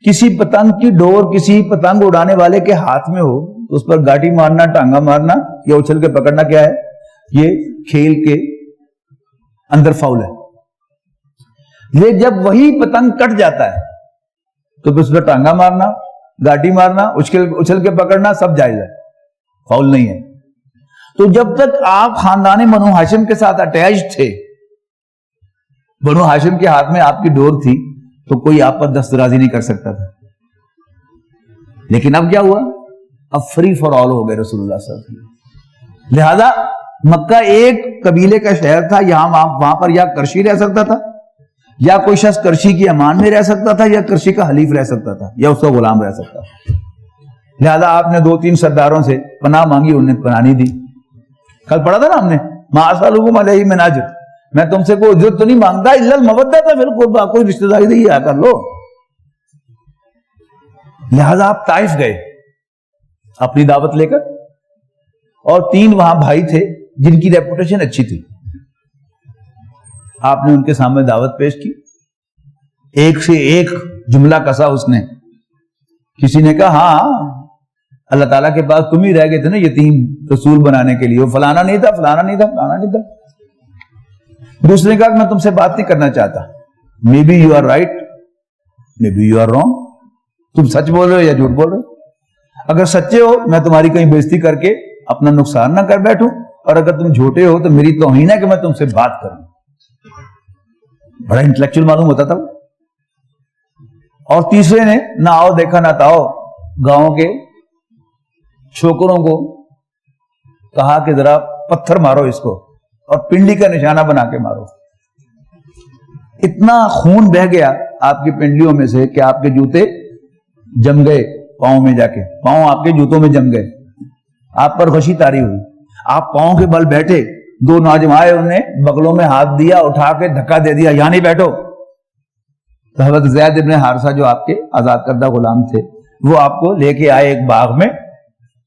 کسی پتنگ کی ڈور کسی پتنگ اڑانے والے کے ہاتھ میں ہو تو اس پر گاٹی مارنا، ٹانگا مارنا یا اچھل کے پکڑنا کیا ہے؟ یہ کھیل کے اندر فاؤل ہے. یہ جب وہی پتنگ کٹ جاتا ہے تو پھر اس پہ ٹانگا مارنا، گاٹی مارنا، اچھل کے پکڑنا سب جائز ہے، فاؤل نہیں ہے۔ تو جب تک آپ خاندان بنو ہاشم کے ساتھ اٹیچ تھے، بنو ہاشم کے ہاتھ میں آپ کی ڈور تھی، تو کوئی آپ پر دست درازی نہیں کر سکتا تھا۔ لیکن اب کیا ہوا؟ اب فری فار آل ہو گئے رسول اللہ صلی اللہ علیہ وسلم۔ لہذا مکہ ایک قبیلے کا شہر تھا، یہاں وہاں پر یا کرشی رہ سکتا تھا، یا کوئی شخص کرشی کی امان میں رہ سکتا تھا، یا کرشی کا حلیف رہ سکتا تھا، یا اس کا غلام رہ سکتا تھا۔ لہذا آپ نے 2-3 سرداروں سے پناہ مانگی، انہوں نے پناہ نہیں دی۔ کل پڑھا تھا نا ہم نے، ما اسألکم علیہ من اجر، میں تم سے کوئی اجرت تو نہیں مانگتا، الا المودۃ فی القربیٰ، کوئی رشتہ داری نہیں آ کر لو۔ لہذا آپ طائف گئے اپنی دعوت لے کر، اور 3 وہاں بھائی تھے جن کی ریپوٹیشن اچھی تھی، آپ نے ان کے سامنے دعوت پیش کی، ایک سے ایک جملہ کسا اس نے۔ کسی نے کہا ہاں اللہ تعالیٰ کے پاس تم ہی رہ گئے تھے نا یتیم رسول بنانے کے لیے، وہ فلانا نہیں تھا، فلانا نہیں تھا، فلانا نہیں تھا۔ دوسرے نے کہا کہ میں تم سے بات نہیں کرنا چاہتا، maybe you are right, maybe you are wrong, تم سچ بول رہے ہو یا جھوٹ بول رہے ہو، اگر سچے ہو میں تمہاری کہیں بےزتی کر کے اپنا نقصان نہ کر بیٹھوں، اور اگر تم جھوٹے ہو تو میری توہین ہے کہ میں تم سے بات کروں۔ بڑا انٹلیکچوئل معلوم ہوتا تھا۔ اور تیسرے نے نہ آؤ دیکھا نہ تاؤ، گاؤں کے چھوکروں کو کہا کہ ذرا پتھر مارو اس کو، اور پنڈلی کا نشانہ بنا کے مارو۔ اتنا خون بہ گیا آپ کی پنڈلیوں میں سے کہ آپ کے جوتے جم گئے پاؤں میں، جا کے پاؤں آپ کے جوتوں میں جم گئے، آپ پر غشی طاری ہوئی، آپ پاؤں کے بل بیٹھے، 2 نوجوان آئے، انہوں نے بغلوں میں ہاتھ دیا، اٹھا کے دھکا دے دیا، یہاں نہیں بیٹھو۔ تو حضرت زید ابن حارثہ جو آپ کے آزاد کردہ غلام تھے، وہ آپ کو لے کے آئے ایک باغ میں،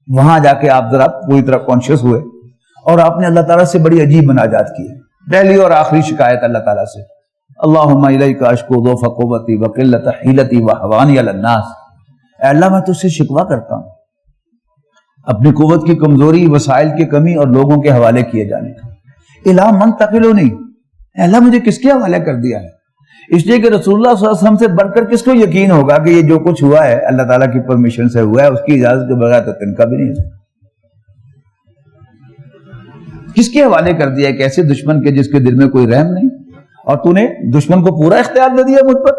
وہاں جا کے آپ ذرا پوری طرح کانشیس ہوئے، اور آپ نے اللہ تعالیٰ سے بڑی عجیب مناجات کی، پہلی اور آخری شکایت اللہ تعالیٰ سے، اللہم الیک اشکو ضعف قوتی وقلت حیلتی وحوانی علی الناس، اے اللہ میں تجھ سے شکوہ کرتا ہوں اپنی قوت کی کمزوری، وسائل کی کمی، اور لوگوں کے حوالے کیے جانے کا۔ الہ من تقلونی، اے اللہ مجھے کس کے حوالے کر دیا ہے؟ اس لیے کہ رسول اللہ صلی اللہ علیہ وسلم سے بڑھ کر کس کو یقین ہوگا کہ یہ جو کچھ ہوا ہے اللہ تعالیٰ کی پرمیشن سے ہوا ہے، اس کی اجازت کے بغیر تو تنکا بھی نہیں ہے۔ کس کے حوالے کر دیا ایک ایسے دشمن کے جس کے دل میں کوئی رحم نہیں، اور تو نے دشمن کو پورا اختیار دے دیا مجھ پر؟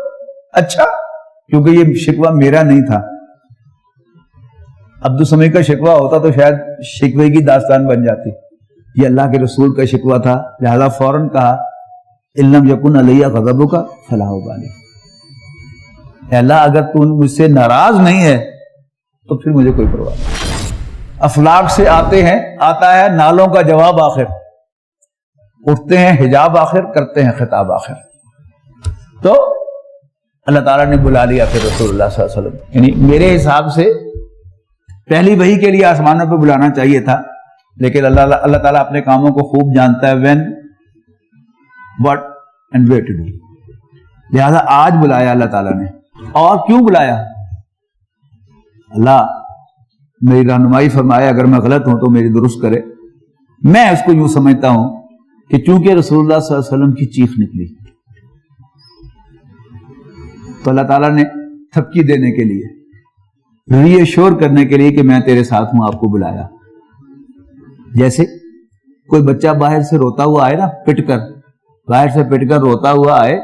اچھا، کیونکہ یہ شکوہ میرا نہیں تھا۔ عبد السمیع کا شکوہ ہوتا تو شاید شکوے کی داستان بن جاتی، یہ اللہ کے رسول کا شکوہ تھا، لہذا فوراً کہا ان لم یکن علیہ غضبک فلا ابالی، اے اللہ اگر تو مجھ سے ناراض نہیں ہے تو پھر مجھے کوئی پرواہ نہیں۔ افلاک سے آتا ہے نالوں کا جواب آخر، اٹھتے ہیں حجاب آخر، کرتے ہیں خطاب آخر۔ تو اللہ تعالیٰ نے بلا لیا پھر رسول اللہ صلی اللہ علیہ وسلم، یعنی میرے حساب سے پہلی وحی کے لیے آسمانوں پہ بلانا چاہیے تھا، لیکن اللہ تعالیٰ اپنے کاموں کو خوب جانتا ہے، when what and where to do، لہذا آج بلایا اللہ تعالیٰ نے۔ اور کیوں بلایا؟ اللہ میری رہنمائی فرمائے، اگر میں غلط ہوں تو میری درست کرے۔ میں اس کو یوں سمجھتا ہوں کہ چونکہ رسول اللہ صلی اللہ علیہ وسلم کی چیخ نکلی تو اللہ تعالیٰ نے تھپکی دینے کے لیے، ری ایشور کرنے کے لیے کہ میں تیرے ساتھ ہوں، آپ کو بلایا۔ جیسے کوئی بچہ باہر سے روتا ہوا آئے نا، باہر سے پٹ کر روتا ہوا آئے،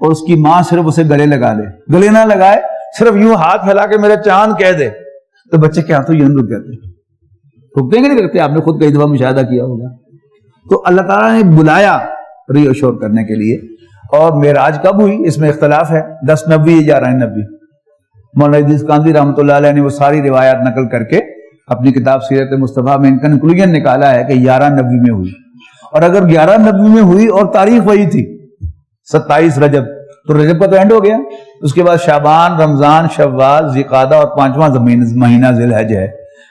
اور اس کی ماں صرف اسے گلے لگا لے، گلے نہ لگائے، صرف یوں ہاتھ پھیلا کے میرا چاند کہہ دے، تو بچے کیا تو یوں رک جاتے، رکتے کہ نہیں رکتے؟ آپ نے خود کئی دفعہ مشاہدہ کیا ہوگا۔ تو اللہ تعالیٰ نے بلایا ری ایشور کرنے کے لیے۔ اور معراج کب ہوئی اس میں اختلاف ہے، 10 نبی یا 11 نبی۔ مولانا ادریس کاندھی رحمۃ اللہ علیہ نے وہ ساری روایات نقل کر کے اپنی کتاب سیرت مصطفیٰ میں کنکلوژن نکالا ہے کہ 11 نبی میں ہوئی۔ اور اگر 11 نبی میں ہوئی اور تاریخ وہی تھی 27 رجب، تو رجب کا تو اینڈ ہو گیا، اس کے بعد شعبان، رمضان، شوال، ذوالقعدہ اور 5واں مہینہ ذی الحج ہے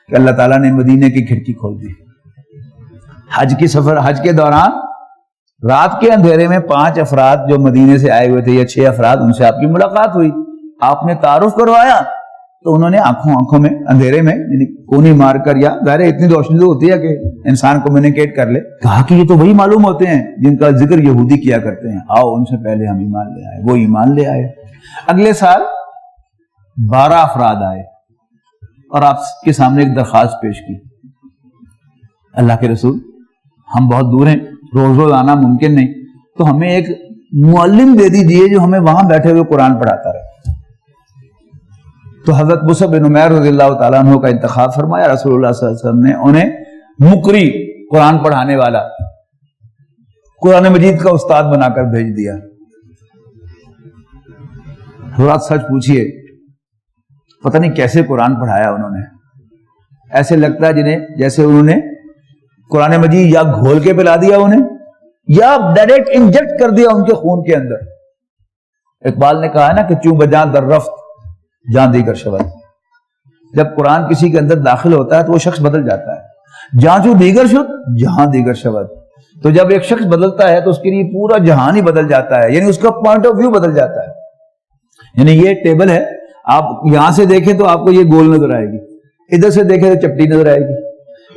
کہ اللہ تعالیٰ نے مدینے کی کھڑکی کھول دی۔ حج کے دوران رات کے اندھیرے میں 5 افراد جو مدینے سے آئے ہوئے تھے یا 6 افراد، ان سے آپ کی ملاقات ہوئی، آپ نے تعارف کروایا تو انہوں نے آنکھوں میں اندھیرے میں یعنی کونی مار کر, یا ظاہر اتنی روشنی تو ہوتی ہے کہ انسان کمیونیکیٹ کر لے, کہا کہ یہ تو وہی معلوم ہوتے ہیں جن کا ذکر یہودی کیا کرتے ہیں, آؤ ان سے پہلے ہم ایمان لے آئے. وہ ایمان لے آئے. اگلے سال 12 افراد آئے اور آپ کے سامنے ایک درخواست پیش کی, اللہ کے رسول ہم بہت دور ہیں, روز روز آنا ممکن نہیں, تو ہمیں ایک معلم دے دیجیے جو ہمیں وہاں بیٹھے ہوئے قرآن پڑھاتا رہے. تو حضرت مصعب بن عمیر رضی اللہ تعالیٰ عنہ کا انتخاب فرمایا. رسول اللہ صلی اللہ علیہ وسلم نے انہیں مقری, قرآن پڑھانے والا, قرآن مجید کا استاد بنا کر بھیج دیا. تھوڑا سچ پوچھئے, پتہ نہیں کیسے قرآن پڑھایا انہوں نے. ایسے لگتا ہے جنہیں جیسے انہوں نے قرآن مجید یا گھول کے پلا دیا انہیں, یا ڈائریکٹ انجیکٹ کر دیا ان کے خون کے اندر. اقبال نے کہا ہے نا کہ چوں بجاں در رفت جہاں دیگر شود. جب قرآن کسی کے اندر داخل ہوتا ہے تو وہ شخص بدل جاتا ہے. جہاں جو دیگر شد جہاں دیگر شود. تو جب ایک شخص بدلتا ہے تو اس کے لیے پورا جہان ہی بدل جاتا ہے, یعنی اس کا پوائنٹ آف ویو بدل جاتا ہے. یعنی یہ ٹیبل ہے, آپ یہاں سے دیکھیں تو آپ کو یہ گول نظر آئے گی, ادھر سے دیکھیں تو چپٹی نظر آئے گی,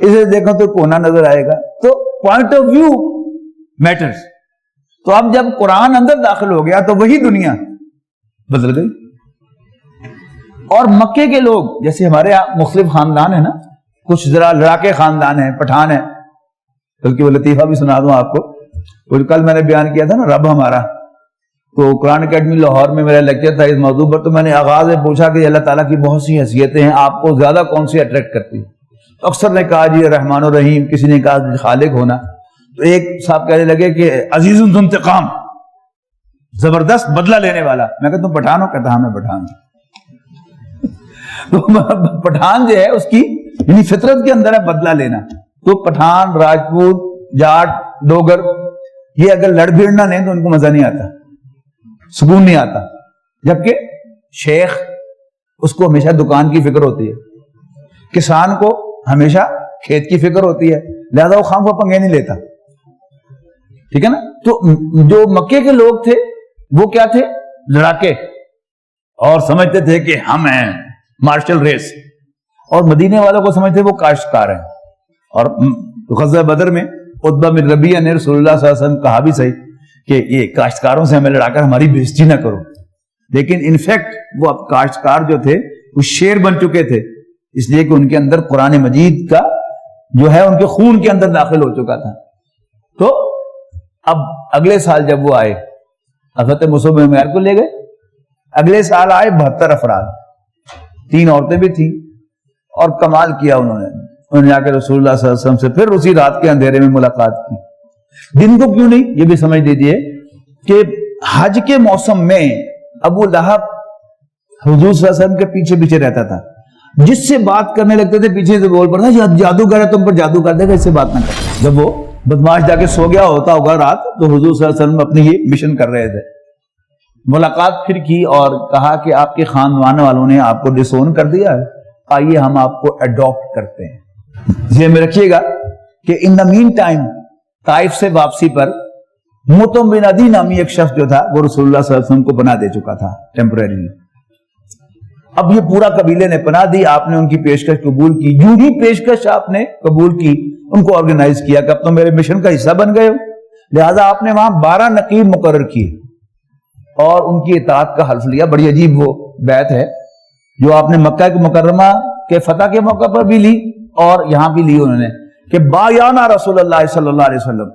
ادھر سے دیکھیں تو کونا نظر آئے گا. تو پوائنٹ آف ویو میٹرز. تو اب جب قرآن اندر داخل ہو گیا تو وہی دنیا بدل گئی. اور مکے کے لوگ, جیسے ہمارے یہاں مختلف خاندان ہیں نا, کچھ ذرا لڑاکے خاندان ہیں, پٹھان ہیں, بلکہ وہ لطیفہ بھی سنا دوں آپ کو. وہ کل میں نے بیان کیا تھا نا رب ہمارا, تو قرآن اکیڈمی لاہور میں میرا لیکچر تھا اس موضوع پر. تو میں نے آغاز میں پوچھا کہ اللہ تعالیٰ کی بہت سی حیثیتیں ہیں, آپ کو زیادہ کون سی اٹریکٹ کرتی ہے؟ تو اکثر نے کہا جی رحمان الرحیم, کسی نے کہا خالق ہونا. تو ایک صاحب کہنے لگے کہ عزیز انتقام, زبردست بدلہ لینے والا. میں کہتا تم پٹھان ہو؟ کہتا ہاں میں پٹھان ہوں. تو پٹھان جو ہے اس کی یعنی فطرت کے اندر ہے بدلہ لینا. تو پٹھان, راجپوت, جاٹ, ڈوگر, یہ اگر لڑ بھیڑنا نہیں تو ان کو مزہ نہیں آتا, سکون نہیں آتا. جبکہ شیخ اس کو ہمیشہ دکان کی فکر ہوتی ہے, کسان کو ہمیشہ کھیت کی فکر ہوتی ہے, لہذا وہ خام کو پنگے نہیں لیتا. ٹھیک ہے نا. تو جو مکے کے لوگ تھے وہ کیا تھے؟ لڑاکے, اور سمجھتے تھے کہ ہم ہیں مارشل ریس. اور مدینے والوں کو سمجھتے وہ کاشتکار ہیں. اور غزوہ بدر میں عتبہ بن ربیعہ نے رسول اللہ صلی اللہ علیہ وسلم کہا بھی صحیح کہ یہ کاشتکاروں سے ہمیں لڑا کر ہماری بےزتی نہ کرو. لیکن انفیکٹ وہ اب کاشتکار جو تھے وہ شیر بن چکے تھے, اس لیے کہ ان کے اندر قرآن مجید کا جو ہے ان کے خون کے اندر داخل ہو چکا تھا. تو اب اگلے سال جب وہ آئے, حضرت مصعب بن عمیر کو لے گئے. اگلے سال آئے 72 افراد, 3 عورتیں بھی تھیں, اور کمال کیا انہوں نے آ کے رسول اللہ صلی اللہ علیہ وسلم سے پھر اسی رات کے اندھیرے میں ملاقات کی. دن کو کیوں نہیں, یہ بھی سمجھ لیجیے کہ حج کے موسم میں ابو لہب حضور صلی اللہ علیہ وسلم کے پیچھے پیچھے رہتا تھا. جس سے بات کرنے لگتے تھے پیچھے سے بول پڑتا جادوگر ہے, تم پر جادو کر دے گا, اس سے بات نہ کر. جب وہ بدماش جا کے سو گیا ہوتا ہوگا رات, تو حضور صلی اللہ علیہ وسلم اپنی یہ مشن کر رہے تھے. ملاقات پھر کی اور کہا کہ آپ کے خاندان والوں نے آپ کو ڈس اون کر دیا ہے, آئیے ہم آپ کو اڈاپٹ کرتے ہیں. ذہن میں رکھیے گا کہ ان دا مین ٹائم طائف سے واپسی پر مطعم بن عدی نامی ایک شخص جو تھا وہ رسول اللہ صلی اللہ علیہ وسلم کو پناہ دے چکا تھا ٹیمپریری. اب یہ پورا قبیلے نے پناہ دی, آپ نے ان کی پیشکش قبول کی. جو ہی پیشکش آپ نے قبول کی, ان کو آرگنائز کیا کہ اب تو میرے مشن کا حصہ بن گئے ہو, لہذا آپ نے وہاں 12 نقیب مقرر کیے اور ان کی اطاعت کا حلف لیا. بڑی عجیب وہ بیعت ہے جو آپ نے مکہ کے مکرمہ کے فتح کے موقع پر بھی لی اور یہاں بھی لی انہوں نے, کہ بایعنا رسول اللہ صلی اللہ علیہ وسلم.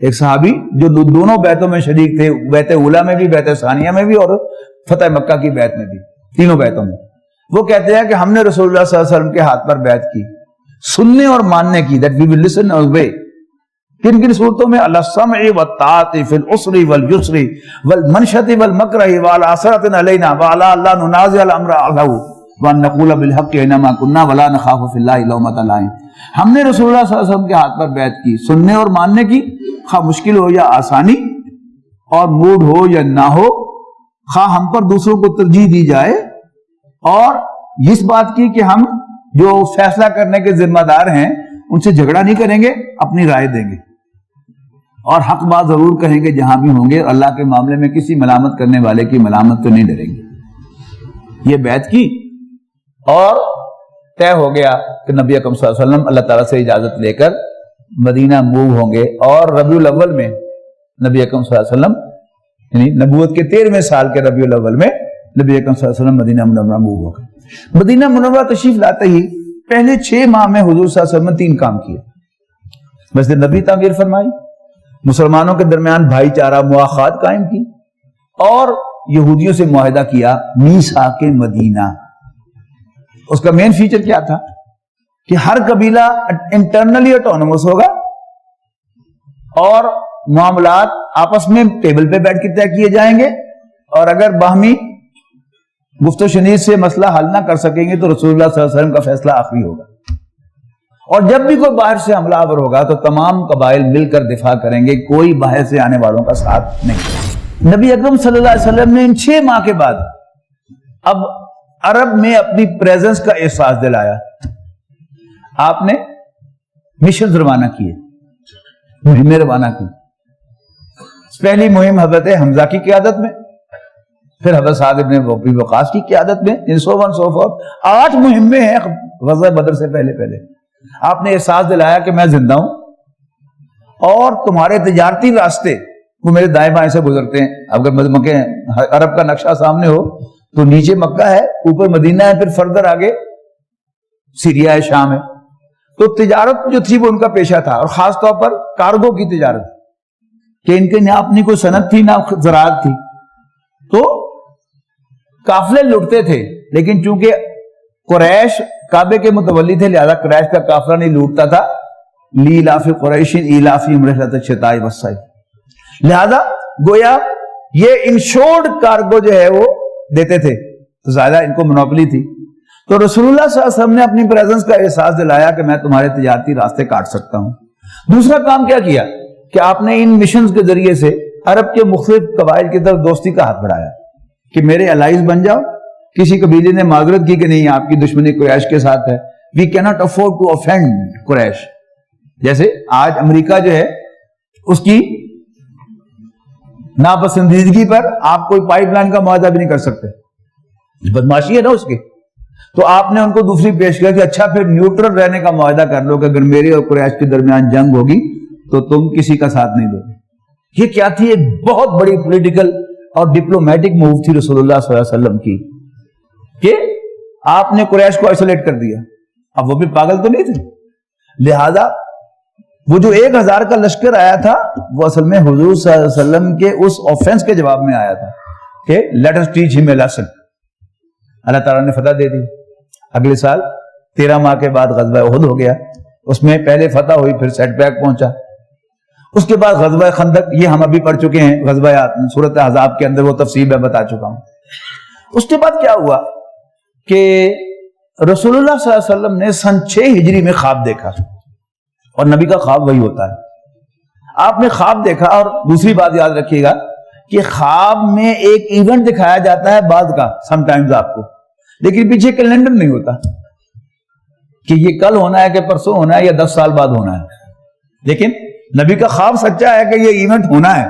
ایک صحابی جو دونوں بیعتوں میں شریک تھے, بیعت اولیٰ میں بھی, بیعت ثانیہ میں بھی, اور فتح مکہ کی بیعت میں بھی, تینوں بیعتوں میں. وہ کہتے ہیں کہ ہم نے رسول اللہ صلی اللہ علیہ وسلم کے ہاتھ پر بیعت کی سننے اور ماننے کی, that we will listen and obey. کن کن صورتوں میں؟ السمع والطاعت فی العسر والیسر والمنشط والمکرہ والعسرۃ علینا وعلی اللہ ننازع الامر له وان نقول بالحق انما كنا ولا نخاف فی اللہ لومۃ لائم. ہم نے رسول اللہ صلی اللہ علیہ وسلم کے ہاتھ پر بیعت کی سننے اور ماننے کی, خواہ مشکل ہو یا آسانی, اور موڈ ہو یا نہ ہو, خواہ ہم پر دوسروں کو ترجیح دی جائے, اور اس بات کی کہ ہم جو فیصلہ کرنے کے ذمہ دار ہیں ان سے جھگڑا نہیں کریں گے, اپنی رائے دیں گے, اور حق بات ضرور کہیں گے جہاں بھی ہوں گے, اللہ کے معاملے میں کسی ملامت کرنے والے کی ملامت تو نہیں ڈریں گے. یہ بیعت کی اور طے ہو گیا کہ نبی اکرم صلی اللہ علیہ وسلم اللہ تعالیٰ سے اجازت لے کر مدینہ موو ہوں گے، اور ربیع الاول میں نبی اکرم صلی اللہ علیہ وسلم یعنی نبوت کے 13ویں سال کے ربیع الاول میں نبی اکرم صلی اللہ علیہ وسلم مدینہ منورہ موو ہو گئے۔ مدینہ منورہ تشریف لاتے ہی پہلے 6 ماہ میں حضور صلی اللہ علیہ وسلم نے 3 کام کیے۔ مسجد نبی تعمیر فرمائی، مسلمانوں کے درمیان بھائی چارہ مواخات قائم کی، اور یہودیوں سے معاہدہ کیا میثاق مدینہ۔ اس کا مین فیچر کیا تھا کہ ہر قبیلہ انٹرنلی آٹونومس ہوگا اور معاملات آپس میں ٹیبل پہ بیٹھ کے طے کیے جائیں گے، اور اگر باہمی گفت و شنید سے مسئلہ حل نہ کر سکیں گے تو رسول اللہ صلی اللہ علیہ وسلم کا فیصلہ آخری ہوگا، اور جب بھی کوئی باہر سے حملہ آور ہوگا تو تمام قبائل مل کر دفاع کریں گے، کوئی باہر سے آنے والوں کا ساتھ نہیں۔ نبی اکرم صلی اللہ علیہ وسلم نے ان 6 ماہ کے بعد اب عرب میں اپنی پریزنس کا احساس دلایا۔ آپ نے مشن روانہ کیے، مہمیں روانہ کی۔ پہلی مہم حضرت حمزہ کی قیادت میں، پھر حضرت سعد بن ابی وقاص کی قیادت میں، ان سو ون سو فور 8 مہمیں ہیں غزوہ بدر سے پہلے۔ آپ نے احساس دلایا کہ میں زندہ ہوں اور تمہارے تجارتی راستے وہ میرے دائیں بائیں سے گزرتے ہیں۔ اگر مکہ عرب کا نقشہ سامنے ہو تو نیچے مکہ ہے، اوپر مدینہ ہے، پھر فردر آگے سیریا ہے، شام ہے۔ تو تجارت جو تھی وہ ان کا پیشہ تھا، اور خاص طور پر کارگو کی تجارت، کہ ان کے نہ اپنی کوئی صنعت تھی نہ زراعت تھی، تو قافلے لوٹتے تھے، لیکن چونکہ قریش کعبے کے متولی تھے لہذا قریش کا قافلہ نہیں لوٹتا تھا۔ لیلاف قریش ایلافہم رحلۃ الشتاء والصیف، لہذا گویا یہ انشورڈ کارگو جو ہے وہ دیتے تھے، تو زیادہ ان کو منوپلی تھی۔ تو رسول اللہ صلی اللہ علیہ وسلم نے اپنی پریزنس کا احساس دلایا کہ میں تمہارے تجارتی راستے کاٹ سکتا ہوں۔ دوسرا کام کیا کیا کہ آپ نے ان مشنز کے ذریعے سے عرب کے مختلف قبائل کی طرف دوستی کا ہاتھ بڑھایا کہ میرے الائز بن جاؤ۔ کسی قبیلے نے معذرت کی کہ نہیں آپ کی دشمنی قریش کے ساتھ ہے، we can't afford to offend Quraysh. جیسے آج امریکہ جو ہے اس کی ناپسندیدگی پر آپ کوئی پائپ لائن کا معاہدہ بھی نہیں کر سکتے، بدماشی ہے نا اس کی۔ تو آپ نے ان کو دوسری پیش کیا کہ اچھا پھر نیوٹرل رہنے کا معاہدہ کر لو کہ اگر میرے اور قریش کے درمیان جنگ ہوگی تو تم کسی کا ساتھ نہیں دو گے۔ یہ کیا تھی؟ ایک بہت بڑی پولیٹیکل اور ڈپلومیٹک موو تھی رسول اللہ صلی اللہ علیہ وسلم کی، کہ آپ نے قریش کو آئسولیٹ کر دیا۔ اب وہ بھی پاگل تو نہیں تھے، لہذا وہ جو 1000 کا لشکر آیا تھا وہ اصل میں حضور صلی اللہ علیہ وسلم کے اس آفینس کے جواب میں آیا تھا کہ لیٹ اس ٹیچ ہم اے لیسن۔ اللہ تعالیٰ نے فتح دے دی۔ اگلے سال 13 ماہ کے بعد غزوہ احد ہو گیا، اس میں پہلے فتح ہوئی، پھر سیٹ بیک پہنچا۔ اس کے بعد غزوہ خندق، یہ ہم ابھی پڑھ چکے ہیں، غزوہ سورۃ احزاب کے اندر وہ تفصیل میں بتا چکا ہوں۔ اس کے بعد کیا ہوا کہ رسول اللہ صلی اللہ علیہ وسلم نے سن 6 ہجری میں خواب دیکھا، اور نبی کا خواب وہی ہوتا ہے۔ آپ نے خواب دیکھا، اور دوسری بات یاد رکھیے گا کہ خواب میں ایک ایونٹ دکھایا جاتا ہے بعد کا سم ٹائمز آپ کو، لیکن پیچھے کیلنڈر نہیں ہوتا کہ یہ کل ہونا ہے کہ پرسوں ہونا ہے یا 10 سال بعد ہونا ہے۔ لیکن نبی کا خواب سچا ہے کہ یہ ایونٹ ہونا ہے،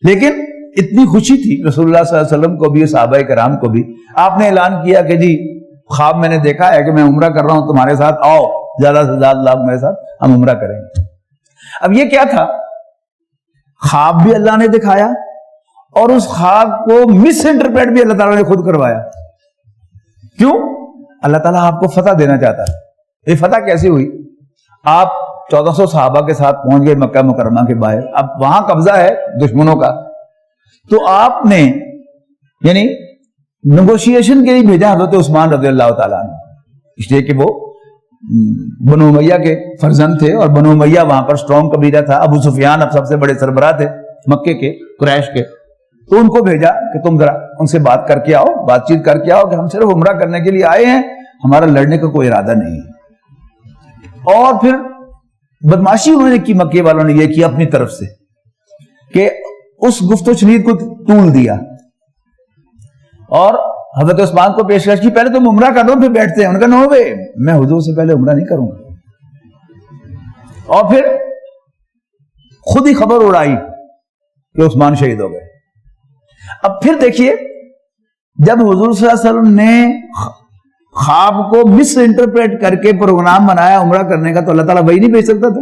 لیکن اتنی خوشی تھی رسول اللہ صلی اللہ علیہ وسلم کو بھی، صحابہ کرام کو بھی۔ آپ نے اعلان کیا کہ جی خواب میں نے دیکھا ہے کہ میں عمرہ کر رہا ہوں تمہارے ساتھ، آؤ زیادہ سے زیادہ لوگ میرے ساتھ، ہم عمرہ کریں گے۔ اب یہ کیا تھا؟ خواب بھی اللہ نے دکھایا، اور اس خواب کو مس انٹرپریٹ بھی اللہ تعالیٰ نے خود کروایا۔ کیوں؟ اللہ تعالیٰ آپ کو فتح دینا چاہتا ہے۔ یہ فتح کیسی ہوئی؟ آپ 1400 صحابہ کے ساتھ پہنچ گئے مکہ مکرمہ کے باہر، اب وہاں قبضہ ہے دشمنوں کا، تو آپ نے یعنی نیگوشیشن کے لیے بھیجا حضرت عثمان رضی اللہ تعالیٰ عنہ، اس لیے کہ وہ بنو امیہ کے فرزند تھے، اور بنو امیہ وہاں پر سٹرونگ قبیلہ تھا۔ ابو سفیان اب سب سے بڑے سربراہ تھے مکے کے، قریش کے، تو ان کو بھیجا کہ تم ذرا ان سے بات کر کے آؤ، بات چیت کر کے آؤ کہ ہم صرف عمرہ کرنے کے لیے آئے ہیں، ہمارا لڑنے کا کوئی ارادہ نہیں ہے۔ اور پھر بدماشی انہوں نے کی، مکے والوں نے یہ کیا اپنی طرف سے کہ اس گفت و شنید کو طول دیا، اور حضرت عثمان کو پیشکش کی پہلے تم عمرہ کر دو پھر بیٹھتے ہیں۔ انہوں نے کہا نو وے، میں حضور سے پہلے عمرہ نہیں کروں گا۔ اور پھر خود ہی خبر اڑائی کہ عثمان شہید ہو گئے۔ اب پھر دیکھیے جب حضور صلی اللہ علیہ وسلم نے خواب کو مس انٹرپریٹ کر کے پروگرام بنایا عمرہ کرنے کا، تو اللہ تعالیٰ وہی نہیں بھیج سکتا تھا؟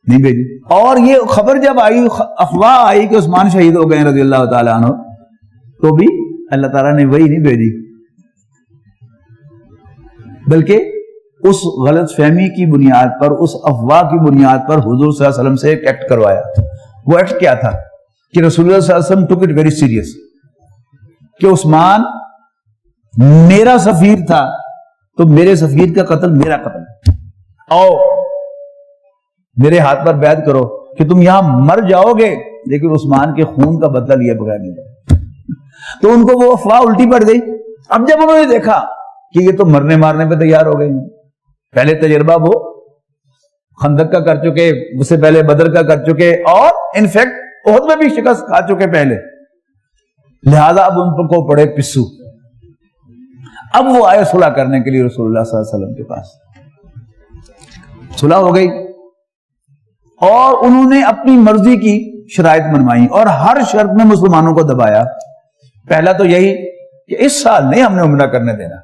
نہیں بھیجی. اور یہ خبر جب آئی، افواہ آئی کہ عثمان شہید ہو گئے رضی اللہ تعالیٰ عنہ، تو بھی اللہ تعالیٰ نے وہی نہیں بھیجی، بلکہ اس غلط فہمی کی بنیاد پر، اس افواہ کی بنیاد پر حضور صلی اللہ علیہ وسلم سے ایک ایکٹ کروایا. وہ ایکٹ کیا تھا کہ رسول اللہ صلی اللہ علیہ وسلم ٹوک اٹ ویری سیریس، کہ عثمان میرا سفیر تھا تو میرے سفیر کا قتل میرا قتل، آؤ میرے ہاتھ پر بیعت کرو کہ تم یہاں مر جاؤ گے لیکن عثمان کے خون کا بدلہ لیے بغیر نہیں جاؤ. تو ان کو وہ افواہ الٹی پڑ گئی. اب جب انہوں نے دیکھا کہ یہ تو مرنے مارنے پہ تیار ہو گئے ہیں، پہلے تجربہ وہ خندق کا کر چکے، اس سے پہلے بدر کا کر چکے، اور انفیکٹ احد میں بھی شکست کھا چکے پہلے، لہذا اب ان کو پڑے پسو. اب وہ آئے صلح کرنے کے لیے رسول اللہ صلی اللہ علیہ وسلم کے پاس. صلح ہو گئی اور انہوں نے اپنی مرضی کی شرائط منوائی اور ہر شرط میں مسلمانوں کو دبایا. پہلا تو یہی کہ اس سال نہیں ہم نے عمرہ کرنے دینا،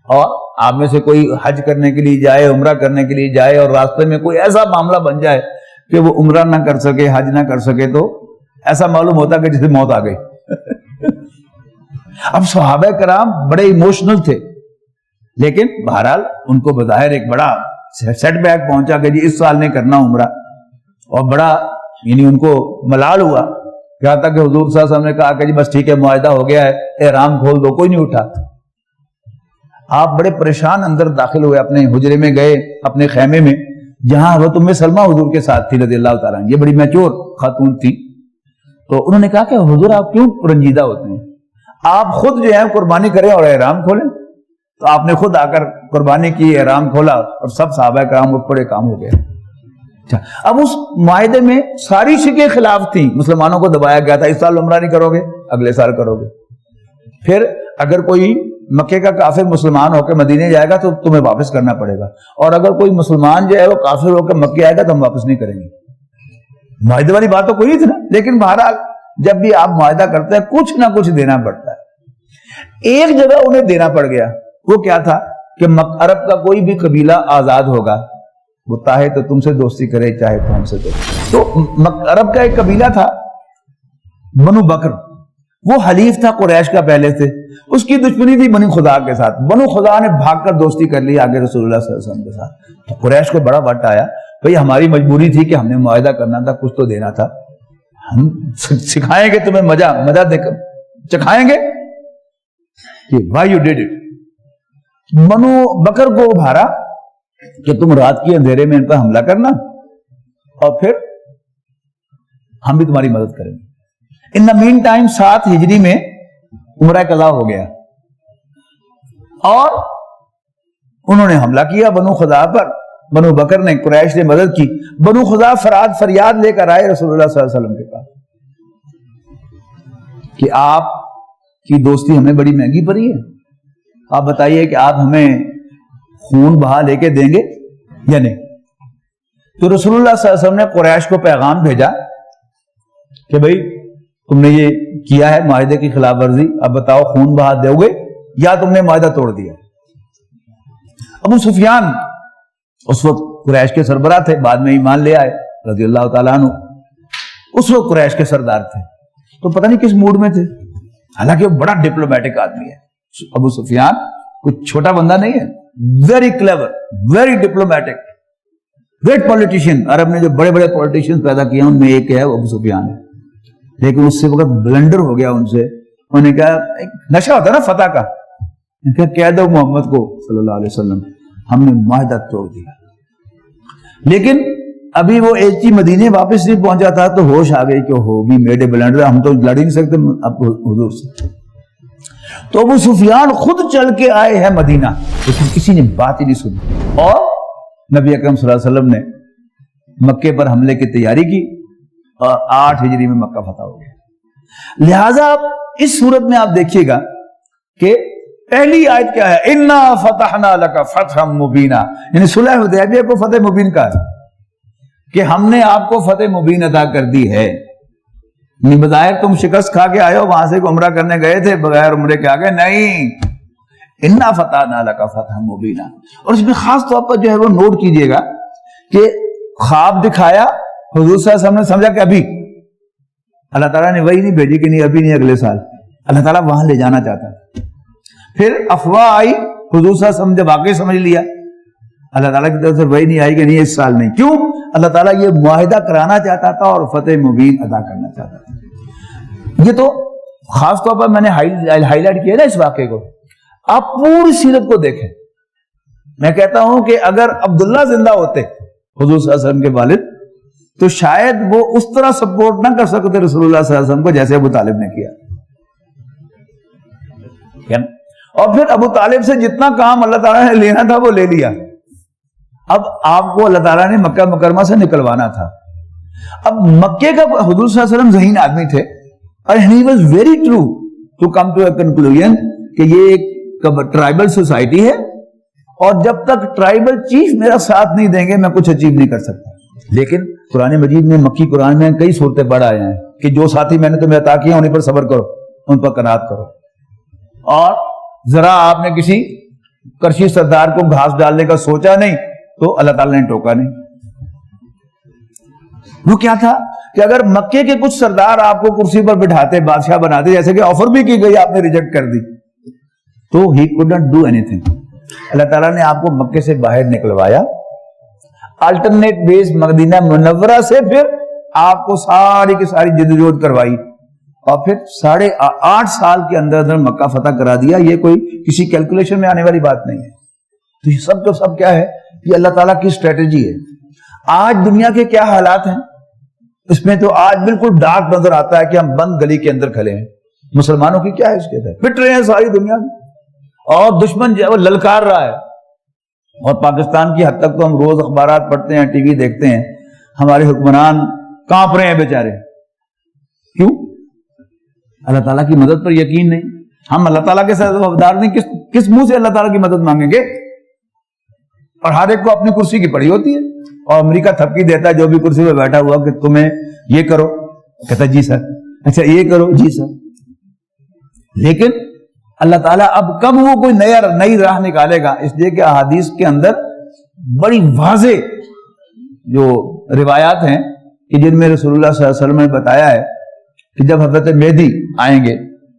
اور آپ میں سے کوئی حج کرنے کے لیے جائے، عمرہ کرنے کے لیے جائے، اور راستے میں کوئی ایسا معاملہ بن جائے کہ وہ عمرہ نہ کر سکے، حج نہ کر سکے، تو ایسا معلوم ہوتا کہ جسے موت آ گئی. اب صحابہ کرام بڑے ایموشنل تھے، لیکن بہرحال ان کو بظاہر ایک بڑا سیٹ بیک پہنچا کہ جی اس سال نہیں کرنا عمرہ، اور بڑا یعنی ان کو ملال ہوا. کیا تھا کہ حضور صلی اللہ علیہ وسلم نے کہا کہ جی بس ٹھیک ہے، معاہدہ ہو گیا ہے، احرام کھول دو. کوئی نہیں اٹھا. آپ بڑے پریشان اندر داخل ہوئے، اپنے حجرے میں گئے، اپنے خیمے میں، جہاں حضرت ام سلمہ حضور کے ساتھ تھی رضی اللہ تعالیٰ عنہ. یہ بڑی میچور خاتون تھی. تو انہوں نے کہا کہ حضور آپ کیوں رنجیدہ ہوتے ہیں؟ آپ خود جو ہے قربانی کریں اور احرام کھولیں. تو آپ نے خود آ کر قربانی کی، احرام کھولا، اور سب صحابہ کرام اٹھ پڑے، کام ہو گیا. اچھا، اب اس معاہدے میں ساری شکیں خلاف تھیں. مسلمانوں کو دبایا گیا تھا، اس سال عمرہ نہیں کرو گے، اگلے سال کرو گے. پھر اگر کوئی مکے کا کافر مسلمان ہو کے مدینے جائے گا تو تمہیں واپس کرنا پڑے گا، اور اگر کوئی مسلمان جو ہے وہ کافر ہو کے مکے آئے گا تو ہم واپس نہیں کریں گے. معاہدے والی بات تو کوئی نہیں تھی نا. لیکن بہرحال جب بھی آپ معاہدہ کرتے ہیں کچھ نہ کچھ دینا پڑتا ہے. ایک جگہ انہیں دینا پڑ گیا. وہ کیا تھا کہ عرب کا کوئی بھی قبیلہ آزاد ہوگا، وہ چاہے تو تم سے دوستی کرے، چاہے تو ہم سے دوستی. تو عرب کا ایک قبیلہ تھا بنو بکر، وہ حلیف تھا قریش کا پہلے سے. اس کی دشمنی تھی بنو خدا کے ساتھ. بنو خدا نے بھاگ کر دوستی کر لی آگے رسول اللہ صلی اللہ علیہ وسلم کے ساتھ. تو قریش کو بڑا وٹ آیا، بھئی ہماری مجبوری تھی کہ ہم نے معاہدہ کرنا تھا، کچھ تو دینا تھا. ہم سکھائیں گے تمہیں مزہ دے کر چکھائیں گے کہ why you did it. بنو بکر کو ابھارا کہ تم رات کی اندھیرے میں ان پر حملہ کرنا اور پھر ہم بھی تمہاری مدد کریں گے. ان دا مین ٹائم 7 ہجری میں عمرہ قضا ہو گیا اور انہوں نے حملہ کیا بنو خدا پر. بنو بکر نے، قریش نے مدد کی. بنو خدا فریاد لے کر آئے رسول اللہ صلی اللہ علیہ وسلم کے پاس کہ آپ کی دوستی ہمیں بڑی مہنگی پڑی ہے، آپ بتائیے کہ آپ ہمیں خون بہا لے کے دیں گے یا نہیں. تو رسول اللہ صلی اللہ علیہ وسلم نے قریش کو پیغام بھیجا کہ بھئی تم نے یہ کیا ہے معاہدے کی خلاف ورزی، اب بتاؤ خون بہا دو گے یا تم نے معاہدہ توڑ دیا. ابو سفیان اس وقت قریش کے سربراہ تھے، بعد میں ایمان لے آئے رضی اللہ تعالیٰ عنہ. اس وقت قریش کے سردار تھے، تو پتہ نہیں کس موڈ میں تھے. حالانکہ وہ بڑا ڈپلومیٹک آدمی ہے ابو سفیان، کوئی چھوٹا بندہ نہیں ہے. Very clever, very diplomatic, great politician. عرب نے جو بڑے بڑے پولیٹیشین پیدا کیے ان میں ایک ہے ابو سفیان ہے. لیکن اس سے وقت بلنڈر ہو گیا ان سے. انہوں نے کہا ایک نشہ ہوتا ہے نا فتح کا، کہہ دو محمد کو صلی اللہ علیہ وسلم ہم نے معاہدہ توڑ دیا. لیکن ابھی وہ ایچی مدینے واپس نہیں پہنچا تھا تو ہوش آ گئی کہ ہو بھی میڈے بلنڈر، ہم تو لڑ ہی نہیں سکتے اب حضور سے. تو ابو سفیان خود چل کے آئے ہیں مدینہ، لیکن کسی نے بات ہی نہیں سنی. اور نبی اکرم صلی اللہ علیہ وسلم نے مکے پر حملے کی تیاری کی اور 8 ہجری میں مکہ فتح ہو گیا. لہذا اس صورت میں آپ دیکھیے گا کہ پہلی آیت کیا ہے؟ اِنَّا فَتَحْنَا لَكَ فَتْحًا مُبِينًا، یعنی صلح حدیبیہ کو فتح مبین کا ہے کہ ہم نے آپ کو فتح مبین عطا کر دی ہے. بظاہر تم شکست کھا کے آئے ہو، وہاں سے عمرہ کرنے گئے تھے، بغیر عمرے کے آگے نہیں، انا فتحنا لک فتحا مبینا۔ اور اس میں خاص طور پر جو ہے وہ نوٹ کیجئے گا کہ خواب دکھایا، حضور صلی اللہ علیہ وسلم نے سمجھا کہ ابھی، اللہ تعالیٰ نے وہی نہیں بھیجی کہ نہیں ابھی نہیں اگلے سال، اللہ تعالیٰ وہاں لے جانا چاہتا ہے۔ پھر افواہ آئی، حضور صلی اللہ علیہ وسلم نے واقعی سمجھ لیا، اللہ تعالیٰ کی طرف سے وہی نہیں آئی کہ نہیں اس سال نہیں۔ کیوں؟ اللہ تعالیٰ یہ معاہدہ کرانا چاہتا تھا اور فتح مبین ادا کرنا چاہتا تھا۔ یہ تو خاص طور پر میں نے ہائی لائٹ کیا نا اس واقعے کو۔ آپ پوری سیرت کو دیکھیں، میں کہتا ہوں کہ اگر عبداللہ زندہ ہوتے حضور صلی اللہ علیہ وسلم کے والد تو شاید وہ اس طرح سپورٹ نہ کر سکتے رسول اللہ صلی اللہ علیہ وسلم کو جیسے ابو طالب نے کیا۔ اور پھر ابو طالب سے جتنا کام اللہ تعالیٰ نے لینا تھا وہ لے لیا، اب آپ کو اللہ تعالیٰ نے مکہ مکرمہ سے نکلوانا تھا۔ اب مکے کا حضور صلی اللہ علیہ وسلم ذہین آدمی تھے اور he was very true to come to a conclusion کہ یہ ایک ٹرائبل سوسائٹی ہے اور جب تک ٹرائبل چیف میرا ساتھ نہیں دیں گے میں کچھ اچیو نہیں کر سکتا۔ لیکن قرآن مجید میں، مکی قرآن میں کئی صورتیں پڑھ آئے ہیں کہ جو ساتھی میں نے تمہیں عطا کیا انہیں پر صبر کرو، ان پر قناعت کرو، اور ذرا آپ نے کسی کرشی سردار کو گھاس ڈالنے کا سوچا نہیں تو اللہ تعالیٰ نے ٹوکا نہیں۔ وہ کیا تھا کہ اگر مکے کے کچھ سردار آپ کو کرسی پر بٹھاتے، بادشاہ بناتے، جیسے کہ آفر بھی کی گئی آپ نے ریجیکٹ کر دی، تو he couldn't do anything۔ اللہ تعالیٰ نے آپ کو مکے سے باہر نکلوایا، الٹرنیٹ بیس مدینہ منورہ سے پھر آپ کو ساری کی ساری جدوجہد کروائی اور پھر 8.5 سال کے اندر اندر مکہ فتح کرا دیا۔ یہ کوئی کسی کیلکولیشن میں آنے والی بات نہیں ہے، تو یہ سب تو سب کیا ہے، یہ اللہ تعالیٰ کی اسٹریٹجی ہے۔ آج دنیا کے کیا حالات ہیں اس میں تو آج بالکل ڈارک نظر آتا ہے کہ ہم بند گلی کے اندر کھڑے ہیں، مسلمانوں کی کیا ہے اس کے اندر، پٹ رہے ہیں ساری دنیا میں اور دشمن جو ہے وہ للکار رہا ہے۔ اور پاکستان کی حد تک تو ہم روز اخبارات پڑھتے ہیں، ٹی وی دیکھتے ہیں، ہمارے حکمران کانپ رہے ہیں بیچارے۔ کیوں؟ اللہ تعالیٰ کی مدد پر یقین نہیں۔ ہم اللہ تعالیٰ کے ساتھ وفادار نہیں، کس منہ سے اللہ تعالیٰ کی مدد مانگیں گے؟ اور ہر ایک کو اپنی کرسی کی پڑی ہوتی ہے، اور امریکہ تھپکی دیتا ہے جو بھی کرسی پہ بیٹھا ہوا کہ تمہیں یہ کرو، کہتا جی سر، اچھا یہ کرو جی سر۔ لیکن اللہ تعالیٰ اب کب وہ کوئی نئی راہ نکالے گا، اس لیے کہ احادیث کے اندر بڑی واضح جو روایات ہیں کہ جن میں رسول اللہ صلی اللہ علیہ وسلم نے بتایا ہے کہ جب حضرت مہدی آئیں گے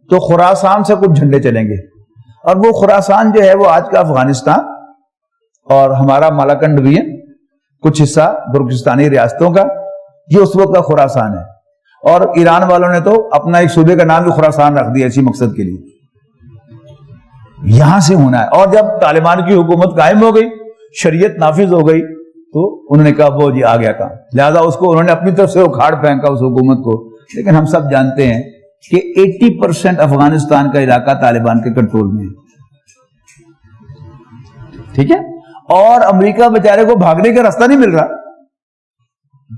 تو خراسان سے کچھ جھنڈے چلیں گے، اور وہ خراسان جو ہے وہ آج کا افغانستان اور ہمارا مالاکنڈ بھی ہے، کچھ حصہ ترکستانی ریاستوں کا، یہ اس وقت کا خراسان ہے۔ اور ایران والوں نے تو اپنا ایک صوبے کا نام بھی خراسان رکھ دیا اسی مقصد کے لیے، یہاں سے ہونا ہے۔ اور جب طالبان کی حکومت قائم ہو گئی، شریعت نافذ ہو گئی، تو انہوں نے کہا وہ جی آ گیا کام، لہذا اس کو انہوں نے اپنی طرف سے اکھاڑ پھینکا اس حکومت کو۔ لیکن ہم سب جانتے ہیں کہ 80% افغانستان کا علاقہ طالبان کے کنٹرول میں ہے، ٹھیک ہے؟ اور امریکہ بیچارے کو بھاگنے کا راستہ نہیں مل رہا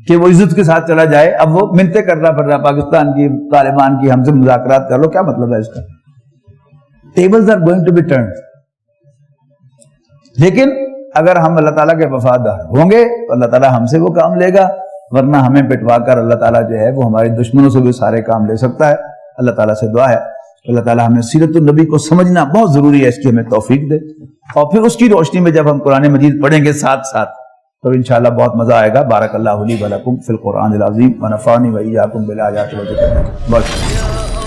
کہ وہ عزت کے ساتھ چلا جائے، اب وہ منتیں کرنا پڑ رہا پاکستان کی، طالبان کی، ہم سے مذاکرات کر لو۔ کیا مطلب ہے اس کا؟ Tables are going to be turned. لیکن اگر ہم اللہ تعالیٰ کے وفادار ہوں گے تو اللہ تعالیٰ ہم سے وہ کام لے گا، ورنہ ہمیں پٹوا کر اللہ تعالیٰ جو ہے وہ ہمارے دشمنوں سے بھی سارے کام لے سکتا ہے۔ اللہ تعالیٰ سے دعا ہے کہ اللہ تعالیٰ ہمیں سیرت النبی کو سمجھنا بہت ضروری ہے، اس کی ہمیں توفیق دے، اور پھر اس کی روشنی میں جب ہم قرآن مجید پڑھیں گے ساتھ ساتھ تو انشاءاللہ بہت مزہ آئے گا۔ بارک اللہ لی و لکم فی القرآن العظیم ونفعنی و ایاکم بالآیات و ذکر۔